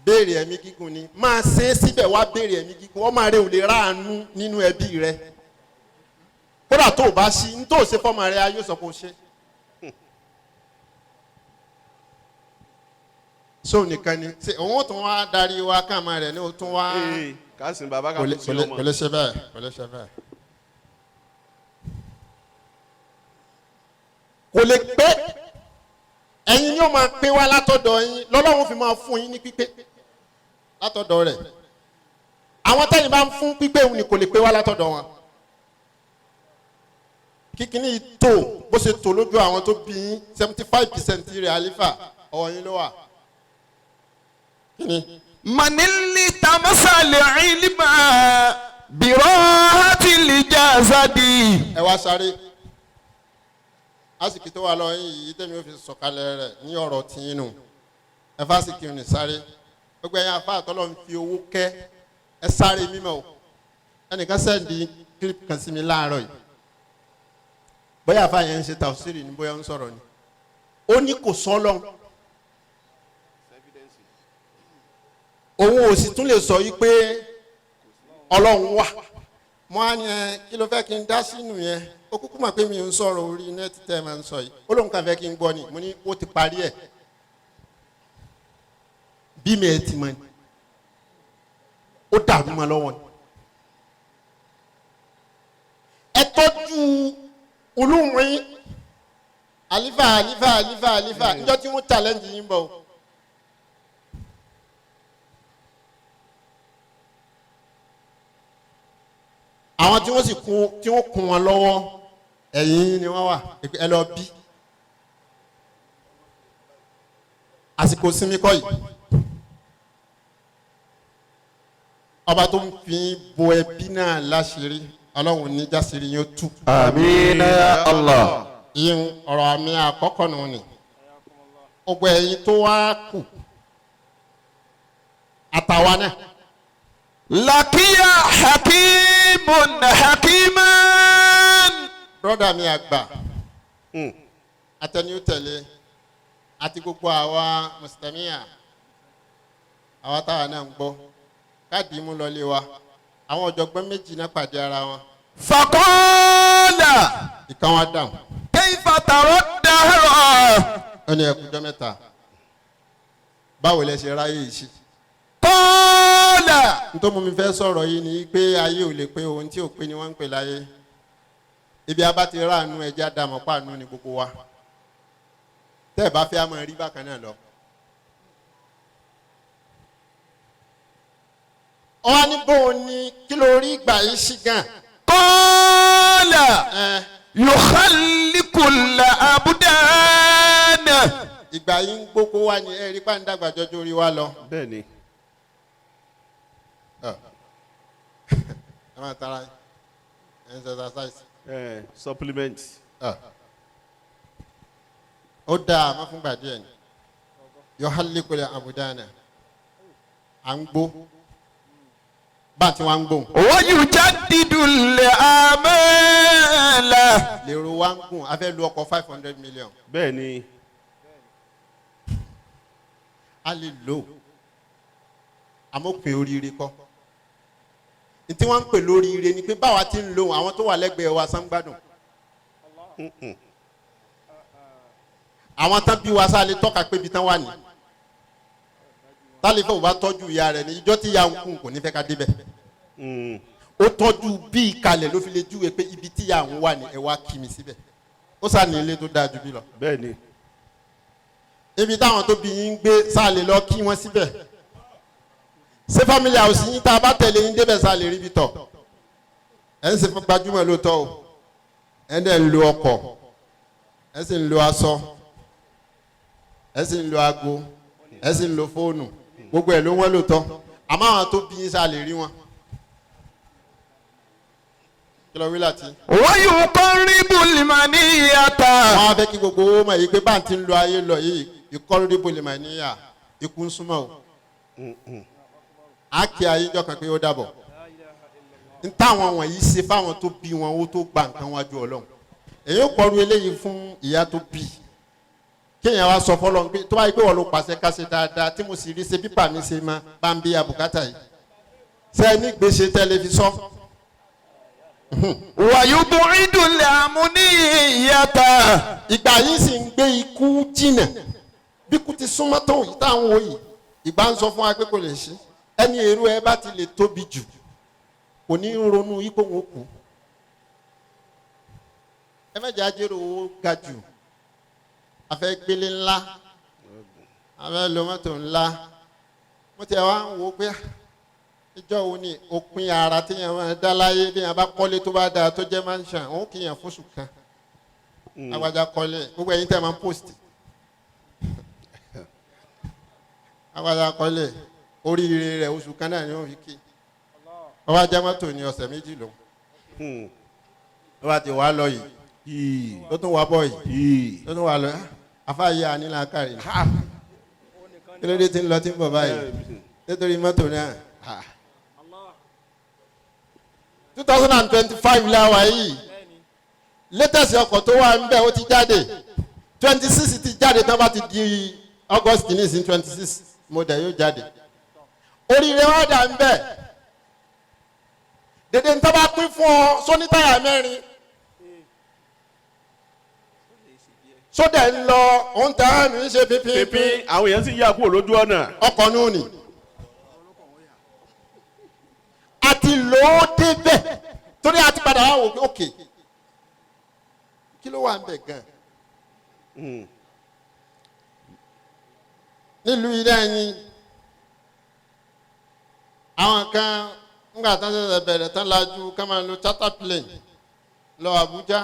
béèrè ẹ̀mí gígùn ni máa ṣe é síbẹ̀ wá béèrè ẹ̀mí gígùn ọmọ rẹ ò lè ráàánú nínú ẹbí rẹ kódà tó o bá ṣí ní tó o ṣe fọ́mọ rẹ ayé sọ pé o ṣe. so nìkan ni ṣe òun tún wá darí wa káàmà rẹ ní o tún wá. kásìn bàbá kan tó sí ọmọ. kò lè ṣe bẹ́ẹ̀ kò lè ṣe bẹ́ẹ̀. kò lè pé ẹ̀yin yóò máa pé wá látọ̀dọ̀ yín lọ́lọ́run fi máa fún yín ní pípé látọ̀dọ̀ rẹ̀ àwọn tẹ́yìn bá ń fún pípé òun ni kò lè pé wá látọ̀dọ̀ wọn kíkiní tó bó ṣe tó lójú àwọn tó bí yín 75% rẹ̀ àlífà ọwọ́ yín ló wà kíni. manili tamasa le ilima birahati lijazadi. ẹ wá sáré asiki tó wà lọ yín yìí tẹ́mi ó fi sọ̀kalẹ̀ rẹ̀ ní ọ̀rọ̀ tìyín nù ẹ fásitì ní sáré gbogbo ẹ̀yin afá àtọ́lọ́ ń fi owó kẹ́ ẹ sáré mímọ́ o ẹnìkan sẹ́ndì kílípù kan sí mi láàárọ̀ yìí bóyá afá yẹn ń ṣe tàwùsírì ni bóyá ń sọ̀rọ̀ ni ó ní kò sọ́lọ́ òun ò sì tún lè sọ yìí pé ọlọ́run wà mo á ní ẹ kí ló fẹ́ kí n dá sínú yẹn ó kúkú mà pé mi ò ń sọ̀rọ̀ orí nẹ́ẹ̀tì tẹ́ ẹ máa ń sọ yìí ó lóun kàn fẹ́ kí n gbọ́ ni mo ní ó ti parí ẹ̀ bí mi ẹ̀ ti mọ̀ ni ó dàrú mọ́ lọ́wọ́ ni ẹ tọ́jú olóhùn àlífà níjọ́ tí wọ́n challenge yín bọ̀ o. àwọn tí wọ́n sì kún wọn lọ́wọ́ ẹ̀yìn ni wọ́n wà ẹ lọ bí àsìkò sinmi kọ́ yìí ọba tó ń fi bo ẹbí náà láṣìírí ọlọ́run ní jáṣìírí yóò tú. àmín ya Allah. ìyẹn ọ̀rọ̀ àmì àkọ́kọ́ nù ni gbogbo ẹ̀yin tó wá kù àtàwa náà. lakiya hakiman. broda mi àgbà atẹni ó tẹ̀lé àti gbogbo àwa mùsùlùmíà àwa táwa náà ń gbọ́ káàdì mú lọlé wa àwọn ọ̀jọ̀gbọ́n méjì náà pàdé ara wọn. faqala. ìkan wá dáhùn. kayfa taraddaha. ó ní ẹkùjọ́ mẹ́ta báwo lẹ ṣe ráyè yìí sí. qala. nítorí mi fẹ́ sọ̀rọ̀ yìí ni pé ayé ò lè pé ohun tí ò pé ni wọ́n ń pè láyé ibi abá ti ráàánú ẹja dàmọ́ pàánú ni gbogbo wa tẹ́ ẹ̀ bá fẹ́ àmọ́ rí bákan náà lọ. wọ́n ní bóun ni kí ló rí ìgbà yìí sí gan. qala. yukhallikul abdan. ìgbà yìí ń gbókó wá ní ẹ̀rí pàǹdàgbà jọjọ orí wa lọ. bẹ́ẹ̀ ni. ẹ máa tara ẹ ń ṣe exercise. Supplement. ó dáa má fún gbà díẹ̀ ni yukhallikul abdana à ń gbó bá a ti wá ń gbó. wa yujaddidul amala. lèrò wa ń gùn a fẹ́ lu ọkọ̀ 500 million. bẹ́ẹ̀ ni. a lè lò àmọ́ pé oríire kọ́ ntí wọ́n ń pè lóríire ni pé báwa ti ń lo àwọn tó wà lẹ́gbẹ̀ẹ́ wa sangbádùn àwọn tán bí wa sáà lè tọ́ka pé ibi tán wà ní Khalifah ò bá tọ́jú ìyá rẹ̀ ní ìjọ́ tí ìyá ń kún kò ní fẹ́ ká débẹ̀ ó tọ́jú bí ìkalẹ̀ ló fi lè júwe pé ibi tí ìyá ń wà ní ẹ wá kí mi síbẹ̀ ó sá ní ilé tó dáa jù bí lọ. bẹ́ẹ̀ ni. ibi táwọn tó bí yín ń gbé sáà lè lọ kí wọ́n síbẹ̀ ṣé family house yín tá a bá tẹ̀lé yín débẹ̀ sáà lè rí ibi tọ̀ ẹ̀ ń ṣe gbajúmọ̀ lóòótọ́ o ẹ̀ ń dẹ̀ ń lo ọkọ̀ ẹ̀ sì ń lo aṣọ ẹ̀ sì ń lo aago ẹ̀ sì ń lo fóònù gbogbo ẹ̀ ló wọ́n lóòótọ́ àmọ́ àwọn tó bí yín sáà lè rí wọn. kí ló wí láti. wa yuqarribul maniyata. wọ́n á fẹ́ kí gbogbo owó mọ̀ yìí pé bá ń ti ń lo ayé lọ yìí yuqarribul maniya ikú ń súnmọ́ o. a kì í ayé jọ kan pé ó dàbọ̀. n táwọn wọ̀nyí ṣe fáwọn tó bí wọn ó tó gba nǹkan wájú Ọlọ́run. èyí ó kọlu eléyìí fún ìyá tó bí. kéèyàn wá sọ fọlọ́n pé tó bá yí pé wọ́n ló pàṣẹ ká ṣe dáadáa tí mo sì rí ṣe pípa mi ṣe máa bá ń bí abùkátà yìí. ṣé ní gbèsè tẹlifíṣọ́. wa yub'idul amuniyata. ìgbà yìí sì ń gbé ikú jìnà bí kú ti súnmọ́ tó yìí táwọn wò yìí ìgbà ń sọ fún wa pé kò lè ṣe ẹni èrò ẹ bá ti lè tóbi jù kò ní ronú ipò wọn kù ẹ mẹ́jọ ajérò owó ga jù afẹ́ gbélé ńlá afẹ́ lo mọ́tò ńlá mo ti wá ń wo pé ìjọ wo ni òpin ara téèyàn máa dá láyé téèyàn bá kọ́lé tó bá dáa tó jẹ́ mansion òun kì í yàn fóṣù kan agbájá kọ́lé gbogbo ẹ̀yin tẹ́ máa ń post agbájá kọ́lé oríire rẹ̀ oṣù kan náà ni wọ́n fi kí wọ́n wá jẹ́ mọ́tò ní ọ̀sẹ̀ méjì lò wọ́n bá ti wá lọ yìí tó tún wá bọ̀ yìí tó tún wá lọ afáyé ànílà kárí kí ló dé tí ń lọ tí ń bọ̀ báyìí nítorí mọ́tò náà 2025 láwa yìí latest ọkọ̀ tó wà ń bẹ̀ ó ti jáde 26 ti jáde tán bá ti di August ní ìsìn 26 model yóò jáde oríire wá dà ń bẹ̀ dèdè ń tọ́ bá pín fún ọ sónítáyà mẹ́rin sódẹ̀ ń lọ òun tẹ́ àmì ń ṣe pínpín àwọn èèyàn sì yà kúrò lójú ọ̀nà. ọkọ̀ nù ní àti lòó débẹ̀ torí àti padà wá wò pé òkè kí ló wà ń bẹ̀ gan nílùú ilé ẹni àwọn kan ńgbà tán ṣẹ̀ṣẹ̀ bẹ̀rẹ̀ tán lajú ká máa lo charter plane lọ Àbújá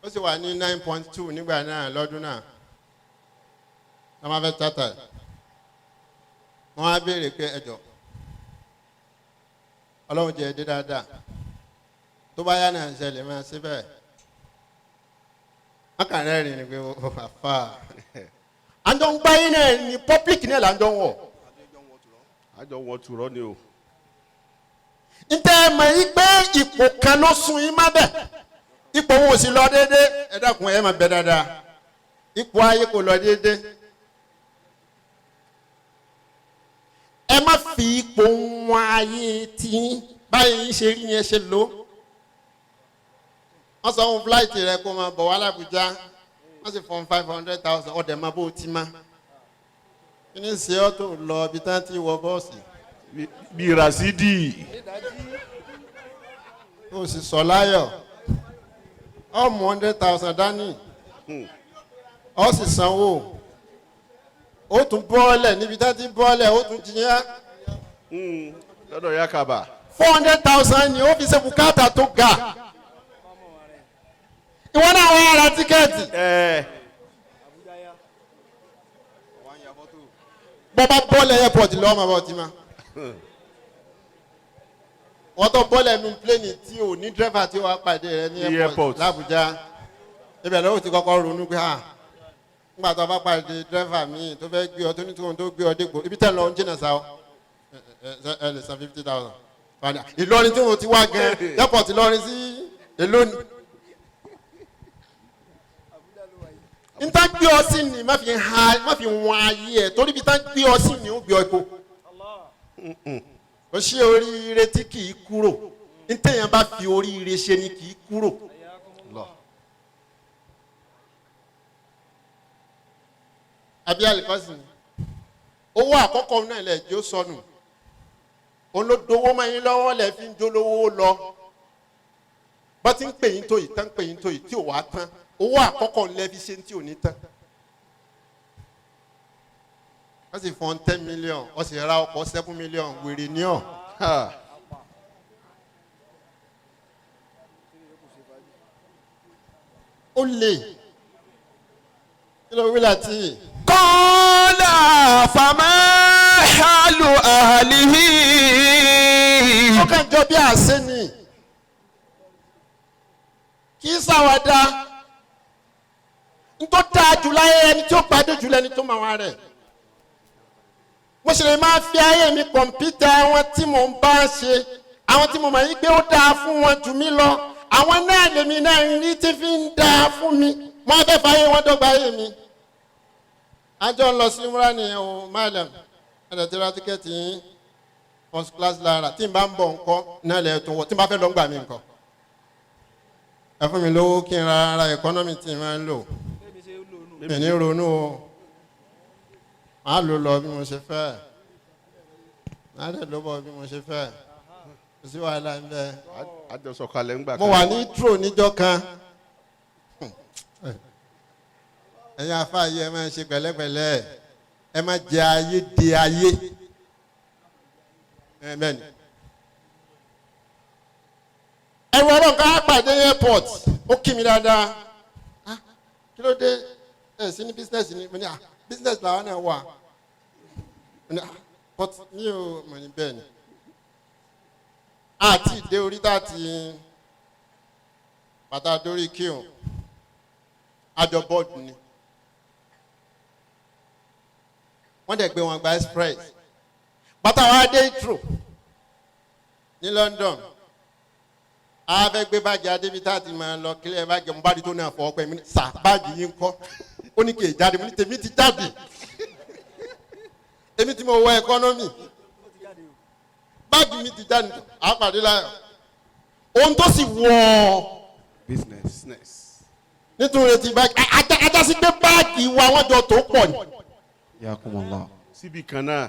ó sì wà ní 9.2 nígbà náà lọ́dún náà wọ́n máa fẹ́ charter wọ́n á béèrè pé ẹjọ́ Ọlọ́run jẹ́ ẹdẹ dáadáa tó bá yá náà ṣẹlẹ̀ máa ṣe bẹ́ẹ̀ akàrẹ́rìn ni pé àfà àjọ ń gbáyé náà ní public náà là ń jọ wọ̀. àjọ wọn tùrọ ni o. ntẹ́ ẹ mọ̀ yí pé ipò kan ló sún yín má bẹ̀ ipò wo sì lọ déédéé ẹ dákun ẹ máa bẹ dáadáa ipò ayé kò lọ déédéé. ẹ má fi ipò wọn ayé tí báyìí ṣe rí yẹn ṣe lò. wọ́n sọ fún fúláìtì rẹ kó máa bọ̀ wá l'Àbújá wọ́n sì fọ́n 500,000 ọ̀dẹ̀ máa bó ti má. kí ni ṣe ọ́ tó lọ ibi tán ti wọ bọ́ọ̀sì. bí Rasidi. ó sì sọ láyọ̀ ọmọ 100,000 dání ó sì sanwó ó tún bọ́ọ̀lẹ̀ níbi tán ti bọ́ọ̀lẹ̀ ó tún jiyàn. lọ́dọ̀ Yakaba. 400,000 ni ó fi ṣe bùkátà tó ga. ìwọ náà wọ́n ra tíkẹ́ẹ̀tì. bọ́bá bọ́ọ̀lù airport lọ́wọ́ máa bọ̀ tí ma. wọ́n tó bọ́ọ̀lù ẹnu pléènì tí ò ní dírẹ́fà tí ó wá pàdé rẹ ní airport l'Àbújá. ibẹ̀ lọ́wọ́ ti kọ́kọ́ ronú pé nígbà tó bá pàdé dírẹ́fà míì tó fẹ́ gbé ọ tó ní tó gbé ọ dégbò ibi tẹ́ lọ ń jìnnà sáà ẹ lè san 50,000. Ìlọrin tí mo ti wá gan airport Ìlọrin sí èlò ni. n ta gbé ọ sí ni má fi wọn ayé ẹ torí bí ta gbé ọ sí ni ó gbé ọ kó. o ṣe oríire tí kì í kúrò n tẹ̀yàn bá fi oríire ṣe ni kì í kúrò. àbí àlìkọ́sìn owó àkọ́kọ́ náà lẹ̀ jó sọnù olódowó máa yín lọ́wọ́ lẹ̀ fi ń jólówó lọ bá ti ń pè yín tó yìí tán pè yín tó yìí tí ò wá tán owó àkọ́kọ́ lẹ̀ fi ṣe tí ò ní tán. wọ́n sì fọ́n 10 million wọ́n sì ra ọkọ̀ 7 million wèrè ní ọ̀. ó lè kí ló wí láti. kọ́lá fama halu ahlihi. ó kàn jọ bí àṣẹ ni kì í ṣàwàdà n tó dáa jù láyé ẹni tí ó gbádùn jù lẹ́ni tó máa wá rẹ̀. mo ṣe lè máa fi ayé mi kọ̀ǹpútà àwọn tí mò ń bá ṣe àwọn tí mo mọ̀ yí pé ó dáa fún wọn jù mí lọ àwọn náà lèmi náà ń rí tí fi ń dáa fún mi wọ́n fẹ́ fàyè wọn dọ́gba ayé mi. àjọ ń lọ sí múra nìyẹn o Maryam ẹ̀rẹ̀ tí ra tíkẹ́ẹ̀tì yín first class lára tí n bá ń bọ̀ nǹkan náà lẹ̀ tó wọ̀ tí n bá fẹ́ lọ ń gbà mí nǹkan. ẹ fún mi lówó kí n ra ara ẹ̀kọ́nọ́mì tí n máa ń lò mi ní ronú o màá lò lọ bí mo ṣe fẹ́ màá dẹ̀ ló bọ̀ bí mo ṣe fẹ́ kò sí wàhálà ń bẹ. àjọsọ̀kalẹ̀ ń gbà kan. mo wà ní tró níjọ́ kan ẹ̀yin afáàyè ẹ máa ṣe pẹ̀lẹ́pẹ̀lẹ́ ẹ má jẹ ayé de ayé bẹ́ẹ̀ ni. ẹ̀rù ọlọ́run ká pàdé airport ó kí mi dáadáa kí ló dé ẹ̀ sí ní business ni mo ní business làwọn náà wà but mi ò mọ̀ ní bẹ́ẹ̀ ni àti ìdé orí láti bàtà dórí kíhùn àjọ bọ́ọ̀dù ni wọ́n dẹ̀ gbé wọn gba express bàtà wa dé ìtro ní London a fẹ́ gbé báàgì adébítà ti máa lọ kílẹ̀ báàgì mo bá di tó náà fọ ọpẹ mi ní sà báàgì yín ń kọ́ ó ní kì í jáde mo ní tèmi ti jáde èmi tí mo wọ ẹkọ́nọ́mì báàgì mi ti jáde àpàdé láyọ̀ ohun tó sì wọ̀ business. nítorí ti báàgì ajásí pé báàgì wa wọ́n jọ tó pọ̀ ni. yakumullah. síbi kan náà.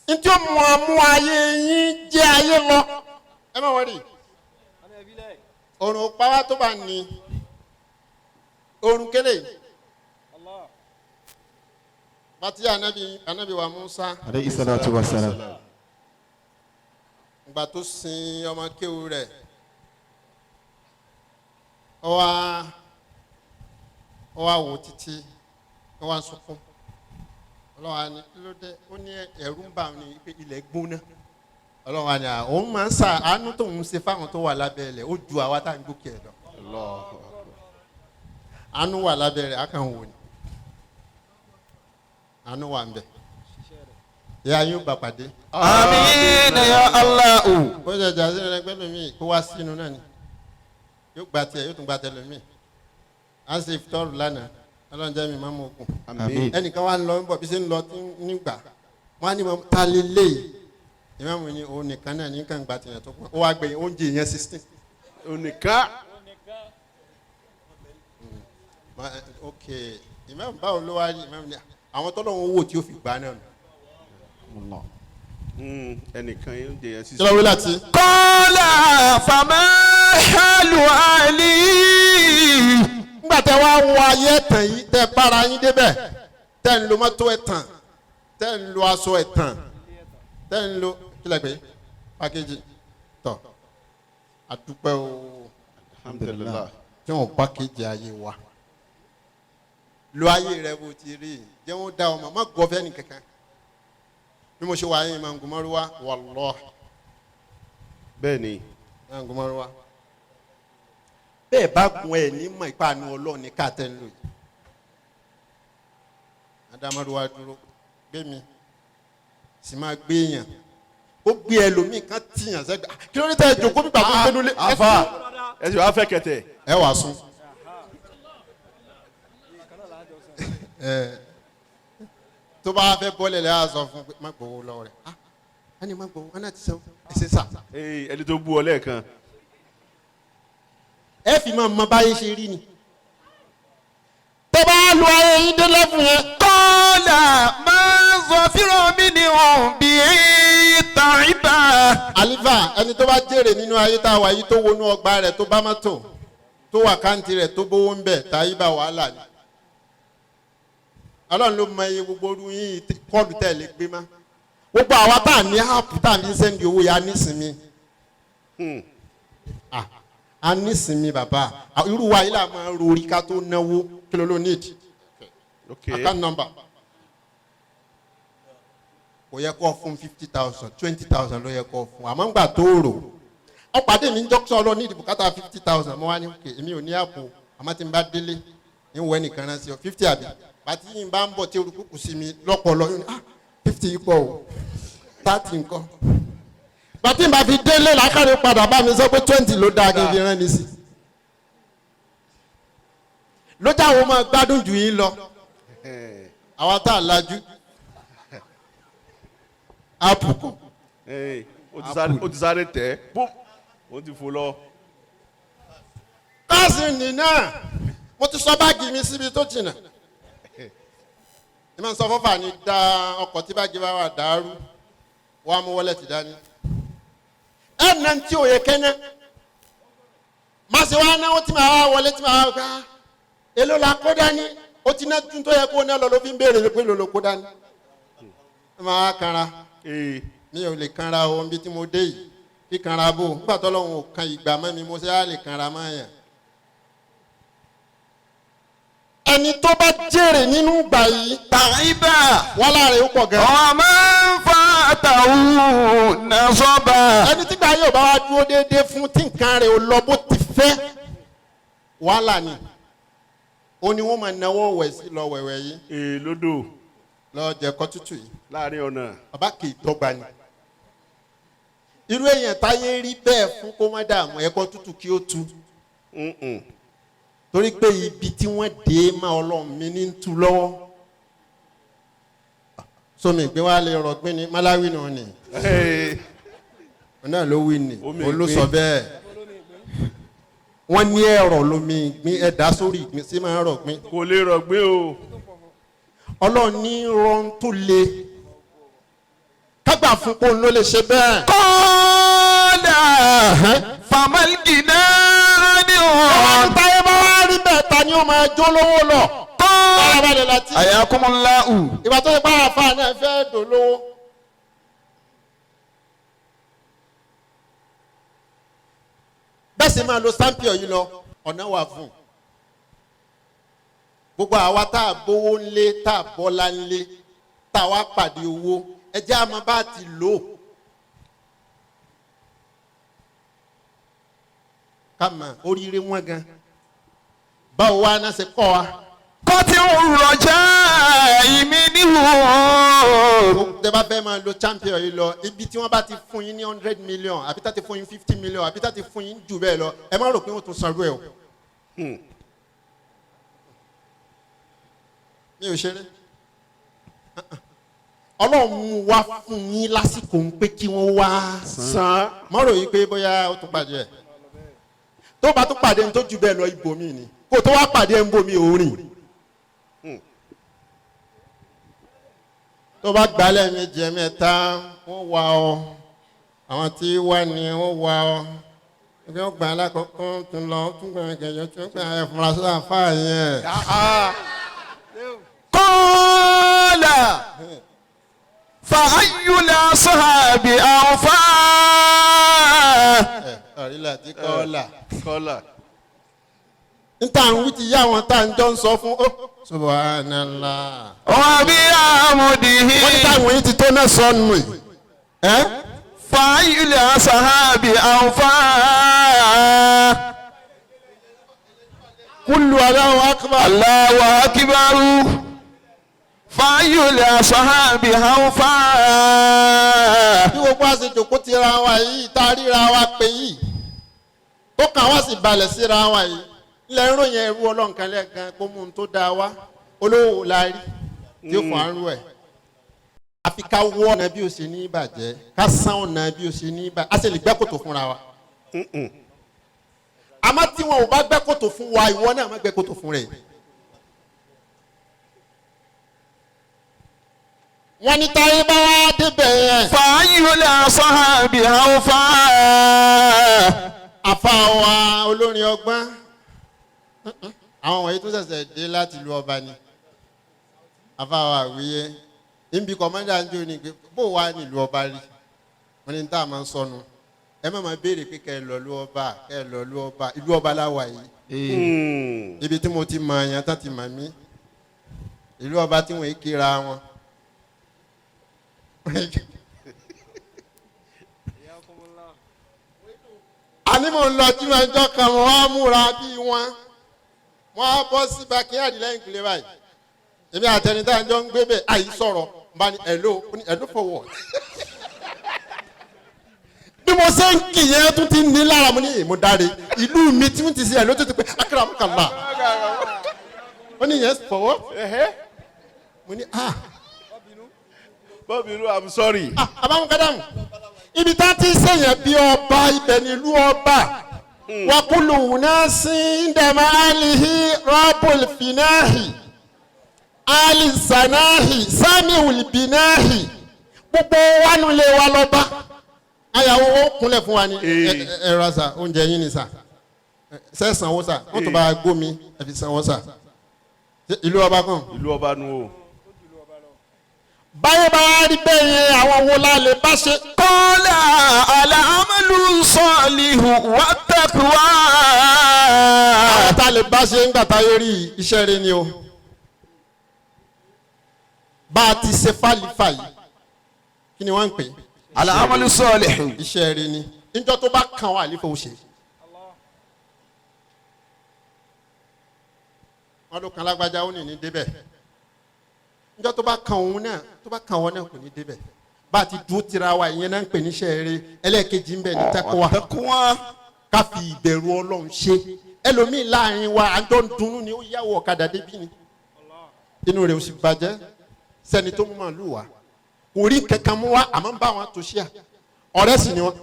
ntí ó mú ayé yín jẹ́ ayé lọ ẹ má wọrí òrùn pàwá tó bá ní òrùn kélé bàtí anabi wa Musa alayhi salatu wa salam. ìgbà tó sin ọmọ kéwù rẹ̀ ó wá wò títí ó wá sunkún ọlọ́wà ni kí ló dé ó ní ẹ̀rù ń bà ní pé ilẹ̀ gbóná ọlọ́wà ni òun máa ń sa àánú tóun ṣe fáwọn tó wà lábẹ́ ilẹ̀ ó ju àwa tá à ń gòkè ẹ̀ lọ. àánú wà lábẹ́rẹ́ akànwò ni àánú wà ń bẹ̀ ìyá yóò bá pàdé. Àmín ya Allah. ó ṣe jà sí ẹgbẹ́ lómi kó wá sínú náà ni yóò gba tiẹ̀ yóò tún gba tẹ̀ lómi à ń ṣe ìfitọ́rù lánàá ọlọ́run jẹ́ mi máa mú okùn ẹnìkan wá ń lọ ń bọ̀ bí ṣe ń lọ nígbà wọ́n á ní ta lé léyìí ìmáàmù ni òun nìkan náà ní kàn gba tìyàn tó pọ̀ ó wá gbẹ̀yìn oúnjẹ yẹn 16. Onìkan. ok ìmáàmù báwo ló wá rí ìmáàmù ni àwọn tọ́lọ́run owó tí ó fi gbà náà nù. Ẹnìkan yóò jẹ yẹn kí ló wí láti. Qala fama halu ali. nígbà tẹ wá wọ ayé ẹ̀tàn yìí tẹ bára yín débẹ̀ tẹ ń lo mọ́tò ẹ̀tàn tẹ ń lo aṣọ ẹ̀tàn tẹ ń lo kílẹ̀ pé pákéjì tọ̀ àdúpẹ́ o alhamdulillah tí wọ́n pákéjì ayé wa lo ayé rẹ bó ti rí jẹ́ wọ́n dá ọmọ má gbọ́ fẹ́ ní kankan bí mo ṣe wà yín máa ń gun mọ́rúwá wallahi bẹ́ẹ̀ ni máa ń gun mọ́rúwá bẹ́ẹ̀ bá gun ẹ̀ ní mọ̀ ìpànù ọlọ́run ní káàtẹ́ ń lò yìí adámọ́rúwá dúró gbé mi sì máa gbé èèyàn ó gbé ẹlòmíì kan tìyàn sẹ́gbẹ̀ kí ló ní tẹ́ ẹ jòkó bí bàbá gbẹ́nu lé afa ẹ sì wá fẹ́ kẹtẹ. ẹ wàá sún tó bá fẹ́ bọ́lẹ̀ lẹ́yà sọ fún pé má gbowó lọ́wọ́ rẹ̀ á ní má gbowó á náà ti sẹ́wọ́ ẹ ṣe sà. ẹni tó bú ọ lẹ́ẹ̀kan. ẹ fi máa mọ báyé ṣe rí ni tó bá lu ayé yín dé lẹ́fún yẹn. Qala ma zafiru minhum bi ta'iba. àlífà ẹni tó bá jèrè nínú ayé tá a wà yìí tó wọnú ọgbà rẹ̀ tó bá mọ́tò tó wà káǹtì rẹ̀ tó bówó ń bẹ̀ táyé bá wàhálà ni. ọlọ́run ló mọ iye gbogbo orú yín kọ́ọ̀lù tẹ̀lé gbé má gbogbo àwa tá a ní áàpù tá a ní sẹ́ndì owó ya nísìnyí a nísìnyí bàbá irú wa yìí là máa ń rori ká tó náwó kí ló ló need account number kò yẹ kó fún 50,000 20,000 ló yẹ kó fún àmọ́ ń gbà tó rò ọ pàdé mi ń dọ́kítọ̀ ọlọ́ ní ìdìbòkátà 50,000 mo wá ní òkè èmi ò ní àpò àmọ́ tí n bá délé ń wọ ẹnìkan náà sí ọ 50 àbí bàtí yìí bá ń bọ̀ tí orúkú kù sí mi lọ́pọ̀lọ́ yóò ní 50 yìí pọ̀ o 30 nǹkan bàtí n bá fi délé làákàrẹ́ padà bá mi sọ pé 20 ló dáa kí n fi rán ní sí lójà àwọn máa gbádùn jù yín lọ àwọn tá a lajú áàpù kọ. ó ti sáré tẹ̀ bó ó ti fò lọ. káàsì nìyà mo ti sọ báàgì mi síbi tó jìnnà ní ma sọ fọ́fà ni da ọkọ̀ tí báàgì bá wà dàrú wọ́n á mú wọlé ti dání ẹ̀ nà ń tí òye kẹ́nẹ́ má ṣe wá náwó tí màá wá wọlé tí màá wá gbá èló la kó dání ó ti ná tún tó yẹ kó ná lọ ló fi ń béèrè pé ló kó dání ẹ máa kanra mi ò lè kanra o níbi tí mo dé yìí kí kanra bò nígbà tó lọ́wọ́ kan ìgbà mọ́ mi mo ṣe á lè kanra mọ́ yẹn. ẹni tó bá jèrè nínú ìgbà yìí ta'iba wọ́n láàrin ó pọ̀ gan. ọmọ fatahu nasaba. ẹni tí gbà yóò bá wá dúró déédéé fún tí nǹkan rẹ̀ ò lọ bó ti fẹ́ wàhálà ni ó ní wọ́n máa náwó wẹ̀ sí lọ wẹ̀wẹ̀ yìí. lódò. lọ jẹ̀kọ́ tútù yìí. láàrin ọ̀nà. bàbá kì í dọ́gba ni. irú èèyàn táyé rí bẹ́ẹ̀ fún kó má dààmú ẹ̀kọ́ tútù kí ó tu. torí pé ibi tí wọ́n dé máa ọlọ́run mi ní tu lọ́wọ́. sómi ìgbé wa lè rọ̀gbìn ni Malawi náà ni. náà ló wí ni olóṣọ bẹ́ẹ̀. wọ́n ní ẹ̀rọ lómi ìgbín ẹ̀dá sórí ìgbín sí máa ń rọ̀gbìn. kò lè rọ̀gbìn o. ọlọ́run ní rọrùn tó le kágbà fún kó ló lè ṣe bẹ́ẹ̀. kọ́ọ̀dà famalgina ni ọ̀hún. táyé bá wá rí bẹ́ẹ̀ ta ni ó máa jó lówó lọ. kọ́ọ̀dà ayakumullahu. ìgbà tó ṣe bá àfa náà fẹ́ dò lówó. bẹ́ẹ̀ sì máa lo sáńpìọ̀ yìí lọ ọ̀nà wà fún un. gbogbo àwa tá a bówó ńlé tá a bọ́lá ńlé tá a wá pàdé owó ẹ jẹ́ àmọ́ bá ti lò. kama oríire wọn gan báwo wá náà ṣe kọ́ wa. kọ́tí rọ̀jà ìmí níhù. tẹ́ bá fẹ́ máa lo champion yìí lọ ibi tí wọ́n bá ti fún yín ní 100 million àbí tá ti fún yín 50 million àbí tá ti fún yín jù bẹ́ẹ̀ lọ ẹ má rò pé wọ́n tún sanwó ẹ̀ o. mi ò ṣeré ọlọ́run mú wá fún yín lásìkò ń pé kí wọ́n wá san mọ́rò yìí pé bóyá ó tún pàdé ẹ̀ tó bá tún pàdé ní tó jù bẹ́ẹ̀ lọ ibòmí ni kó tó wá pàdé ẹ̀ ń bomi òórìn tó bá gbálẹ̀ méjì mẹ́ta wọ́n wá ọ àwọn tí wá ní wọ́n wá ọ ẹgbẹ́ ọgbà alákọ̀ọ́kọ́ tún lọ tún gbà gẹ̀yọ́ tún gbà ẹ̀fúnra sí àfáà yẹn. kọ́ọ̀là fàáyùlà sọ́hàbì àwọ̀fà. ọ̀rìlà tí kọ́ọ̀là. kọ́là. níta ń wí ti yá àwọn tá à ń jọ ń sọ fún ó. subhanallah. wọ́n bí àmúdìhí. wọ́n ní táwọn yìí ti tó náà sọnù yìí. fàáyùlà sọ́hàbì àwọ̀fà. kúlù Allahu akbar. Allahu akbaru. fàáyùlà sọ́hàbì àwọ̀fà. bí gbogbo àṣejò kó ti ra wa yìí tá a ríra wa pé yìí tó kàn wá sì balẹ̀ síra wa yìí ilẹ̀ ń ròyìn ẹrú ọlọ́nkan lẹ́ẹ̀kan kó mú un tó dáa wá olówó la rí tí ó fún àrùn ẹ̀ àfi ká wọ́ ọ̀nà bí o ṣe ní ìbàjẹ́ ká sán ọ̀nà bí o ṣe ní ìbàjẹ́ a sì lè gbẹ́ kòtò fúnra wa àmọ́ tí wọn ò bá gbẹ́ kòtò fún wa ìwọ náà má gbẹ́ kòtò fún rẹ̀. wọ́n ní táyé bá wá débẹ̀ yẹn. fàáyùlà sọ́hàbì àwọ̀fà. àfa wa olórin ọgbọ́n àwọn wọ̀nyí tó ṣẹ̀ṣẹ̀ dé láti lu ọba ni àfa wa àwíyé níbi kọ̀mọ́dà ń jó ni pé bó wà nílùú ọba rí wọ́n ní tá a máa ń sọnù ẹ má máa béèrè pé kẹ́ ẹ lọ lu ọba kẹ́ ẹ lọ lu ọba ìlú ọba láwà yìí ibi tí mo ti mọ àyàn tán ti mọ̀ mí ìlú ọba tí wọ́n kíra wọn. àní mò ń lọ tí wọn jọ kan wọn á múra bí wọn á bọ́ sí backyard lẹ́yìn kìlẹ̀ báyìí èmi àtẹnitá jọ ń gbé bẹ́ẹ̀ àyí sọ̀rọ̀ bá ní hello for what. bí mo ṣe ń kì yẹn tún ti ní lára mo ní èmo dáre ìlú mi tí wọ́n ti ṣe hello tó ti pé akérèmọ́kànlá wọ́n ní yes for what. mo ní Bọ́bìnú, I'm sorry. àbámu kádàmù ibi tá a ti sèyàn bí ọba ibẹ̀ nílùú ọba wakulu nasi ndama alihi rabul finahi alizanahi samiul binahi gbogbo wanu lè wa lọ́ba ayàwó ó kúnlẹ̀ fún wa ní ẹ̀rọ sa oúnjẹ yín ni sa ṣe sanwó sa wọ́n tó bá gómi ẹ fi sanwó sa ìlú ọba kan. Ìlú ọba nu o. báyọ̀ bá wá rí bẹ́ẹ̀ yẹn àwọn wo la lè bá ṣe. kọ́lá al-amalu salihu wa taqwa. àwọn tá a lè bá ṣe ń gbà táyé rí iṣẹ́ rẹ ni o. bá a ti ṣe fàlífà yìí kí ni wọ́n ń pè é. al-amalu salihu. iṣẹ́ rẹ ni níjọ́ tó bá kàn wá àlífà ó ṣe. wọ́n ló kan lágbájá ó ní débẹ̀. njọ́ tó bá kan òun náà tó bá kan òun náà kò ní débẹ̀ bá a ti dúró tira wa ìyẹn náà ń pè ní sẹ́ẹ̀rẹ́ ẹlẹ́ẹ̀kejì ń bẹ ní taqwa ká fi ìbẹ̀rù Ọlọ́run ṣe ẹlòmíì láàrin wa àjọ ń dunnú ni ó yàwó ọ̀kadà débí ni inú rẹ̀ ò sì bàjẹ́ sẹ́ni tó mú màá lù wá kò rí kankan mú wa àmọ́ ń bá wọn tó ṣíà ọ̀rẹ́ sì ni wọn.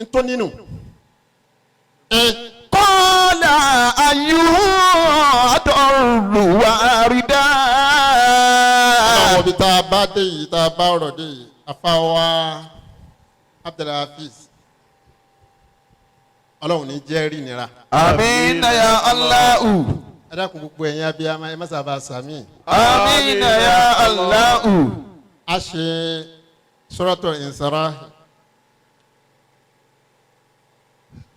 nítorí nínú kọ́lá ayúhùn àdọ̀rù wàrídà. àwọn ibi tá a bá dé yìí tá a bá ọ̀rọ̀ dé yìí afáwa Abdulafeez Ọlọ́run ní jẹ́rìí nira. àmín ya Allahu. ẹ dákun gbogbo ẹ̀yin abiyamọ ẹ má sábà sàmì. àmín ya Allahu. a ṣe Suratul Insirah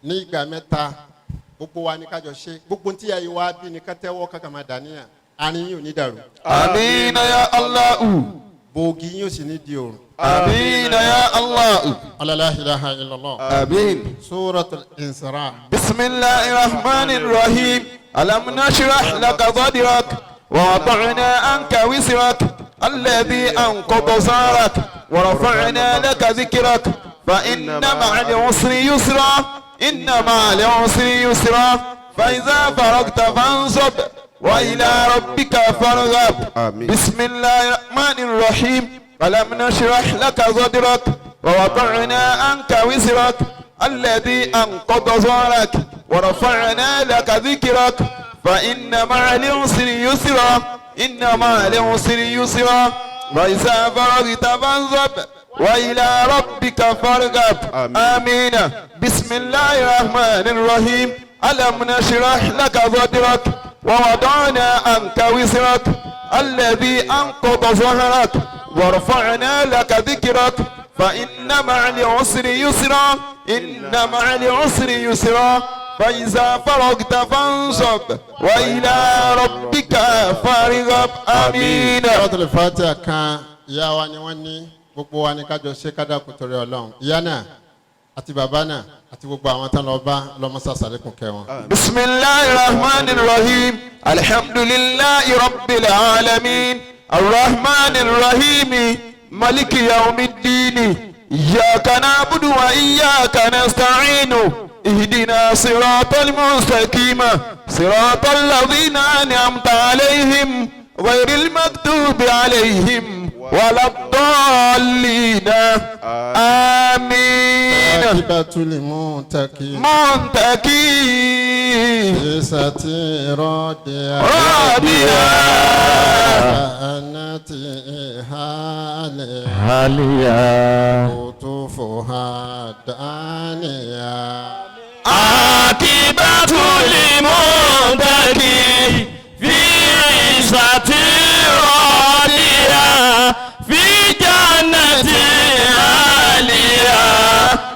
ní ìgbà mẹ́ta gbogbo wa ní kájọ ṣe gbogbo tí ayé wa bí ní kátẹ́wọ́ kákà máa dàníyàn àárín yìí ò ní dàrú. àmín ya Allahu. bòógì yín ó sì ní di òrùn. آمين يا الله. ala la ilaha illallah. آمين. suratul Insirah. بسم الله الرحمن الرحيم. ألم نشرح لك صدرك ووضعنا عنك وزرك الذي أنقض ظهرك ورفعنا لك ذكرك فإن مع العسر يسرا إن مع العسر يسرا فإذا فرغت فانصب وإلى ربك فارغب. بسم الله الرحمن الرحيم. ألم نشرح لك صدرك ووضعنا عنك وزرك الذي أنقض ظهرك ورفعنا لك ذكرك فإن مع العسر يسرا إن مع العسر يسرا وإذا فرغت فانصب وإلى ربك فارغب. آمين. بسم الله الرحمن الرحيم. ألم نشرح لك صدرك ووضعنا عنك وزرك الذي أنقض ظهرك ورفعنا لك ذكرك فإن مع العسر يسرا إن مع العسر يسرا فإذا فرغت فانصب وإلى ربك فارغب. آمين. suratul Fatiha kan ìyá wa ni wọ́n ní gbogbo wa ní kájọ ṣe kádàkùn torí Ọlọ́run. ìyá náà àti bàbá náà àti gbogbo àwọn tán lọ bá lọ́mọ́sá sàlékún kẹ́ wọn. بسم الله الرحمن الرحيم. الحمد لله رب العالمين الرحمن الرحيم ملك يوم الدين إياك نعبد وإياك نستعين اهدنا صراط المستقيم صراط الذين أنعمت عليهم غير المكتوب عليهم ولا الضالين. آمين. عاقبة للمتقين منتقين بستيرادها رابيا كأنت هاليا قطوفها دانية عاقبة للمتقين في عزة راضية في جنة عالية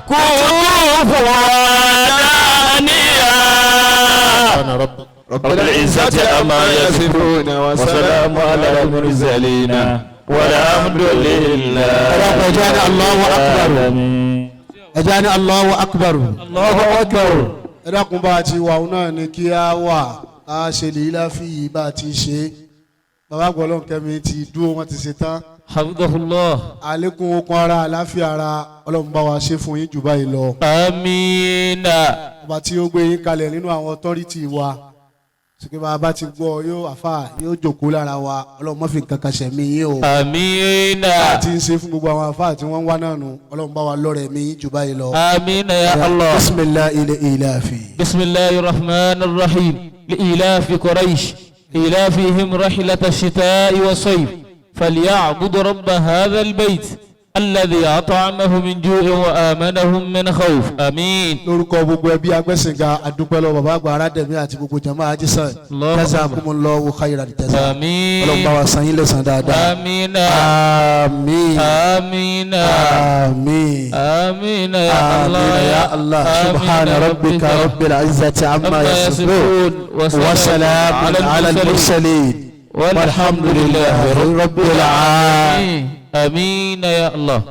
قطوفها دانية. أنا رب رب العزة عما يصفون وسلام على المرسلين والحمد لله. ẹjani Allahu akbar ẹjani Allahu akbar Allahu akbar. ẹdàkùn bá a ti wà náà ni kí a wà a ṣe lè láfi yìí bá a ti ṣe bàbá Olohunkemi ti dúró wọn ti ṣe tán Hafidhahullah. àlékún okun ara àláfíà ara Ọlọ́run bá wa ṣe fún yín jù báyìí lọ. Amina. ọba tí ó gbé yín kalẹ̀ nínú àwọn authority wa sókè bá a bá ti gbọ́ yóò àfà yóò jòkó lára wa Ọlọ́run má fi nǹkan kan ṣẹ̀mí yín o. Amina. àti ń ṣe fún gbogbo àwọn àfà tí wọ́n ń wá náà nù Ọlọ́run bá wa lọ́rẹ̀ mi yín jù báyìí lọ. Amina ya Allah. bisimilahi ilẹ̀ ilafi. بسم الله الرحمن الرحيم. لإلاف قريش إلافهم رحلة الشتاء والصيف فليعبد رب هذا البيت الذي أطعمه من جوع وآمنهم من خوف. آمين. lórúkọ gbogbo ẹbí agbẹ́sìnga adúpẹ́ lọ bàbá àgbà Arademi àti gbogbo jama ajísàn jazakumullahu khairan jaza. آمين. Ọlọ́run bá wa san yín lẹ́san dáadáa. آمين. àmín آمين. àmín آمين يا الله. آمين يا الله. subhana rabbika rabbil izzati amma yasifun wa salamun ala al-mursalin walhamdulillahi rabbil alamin. آمين يا الله.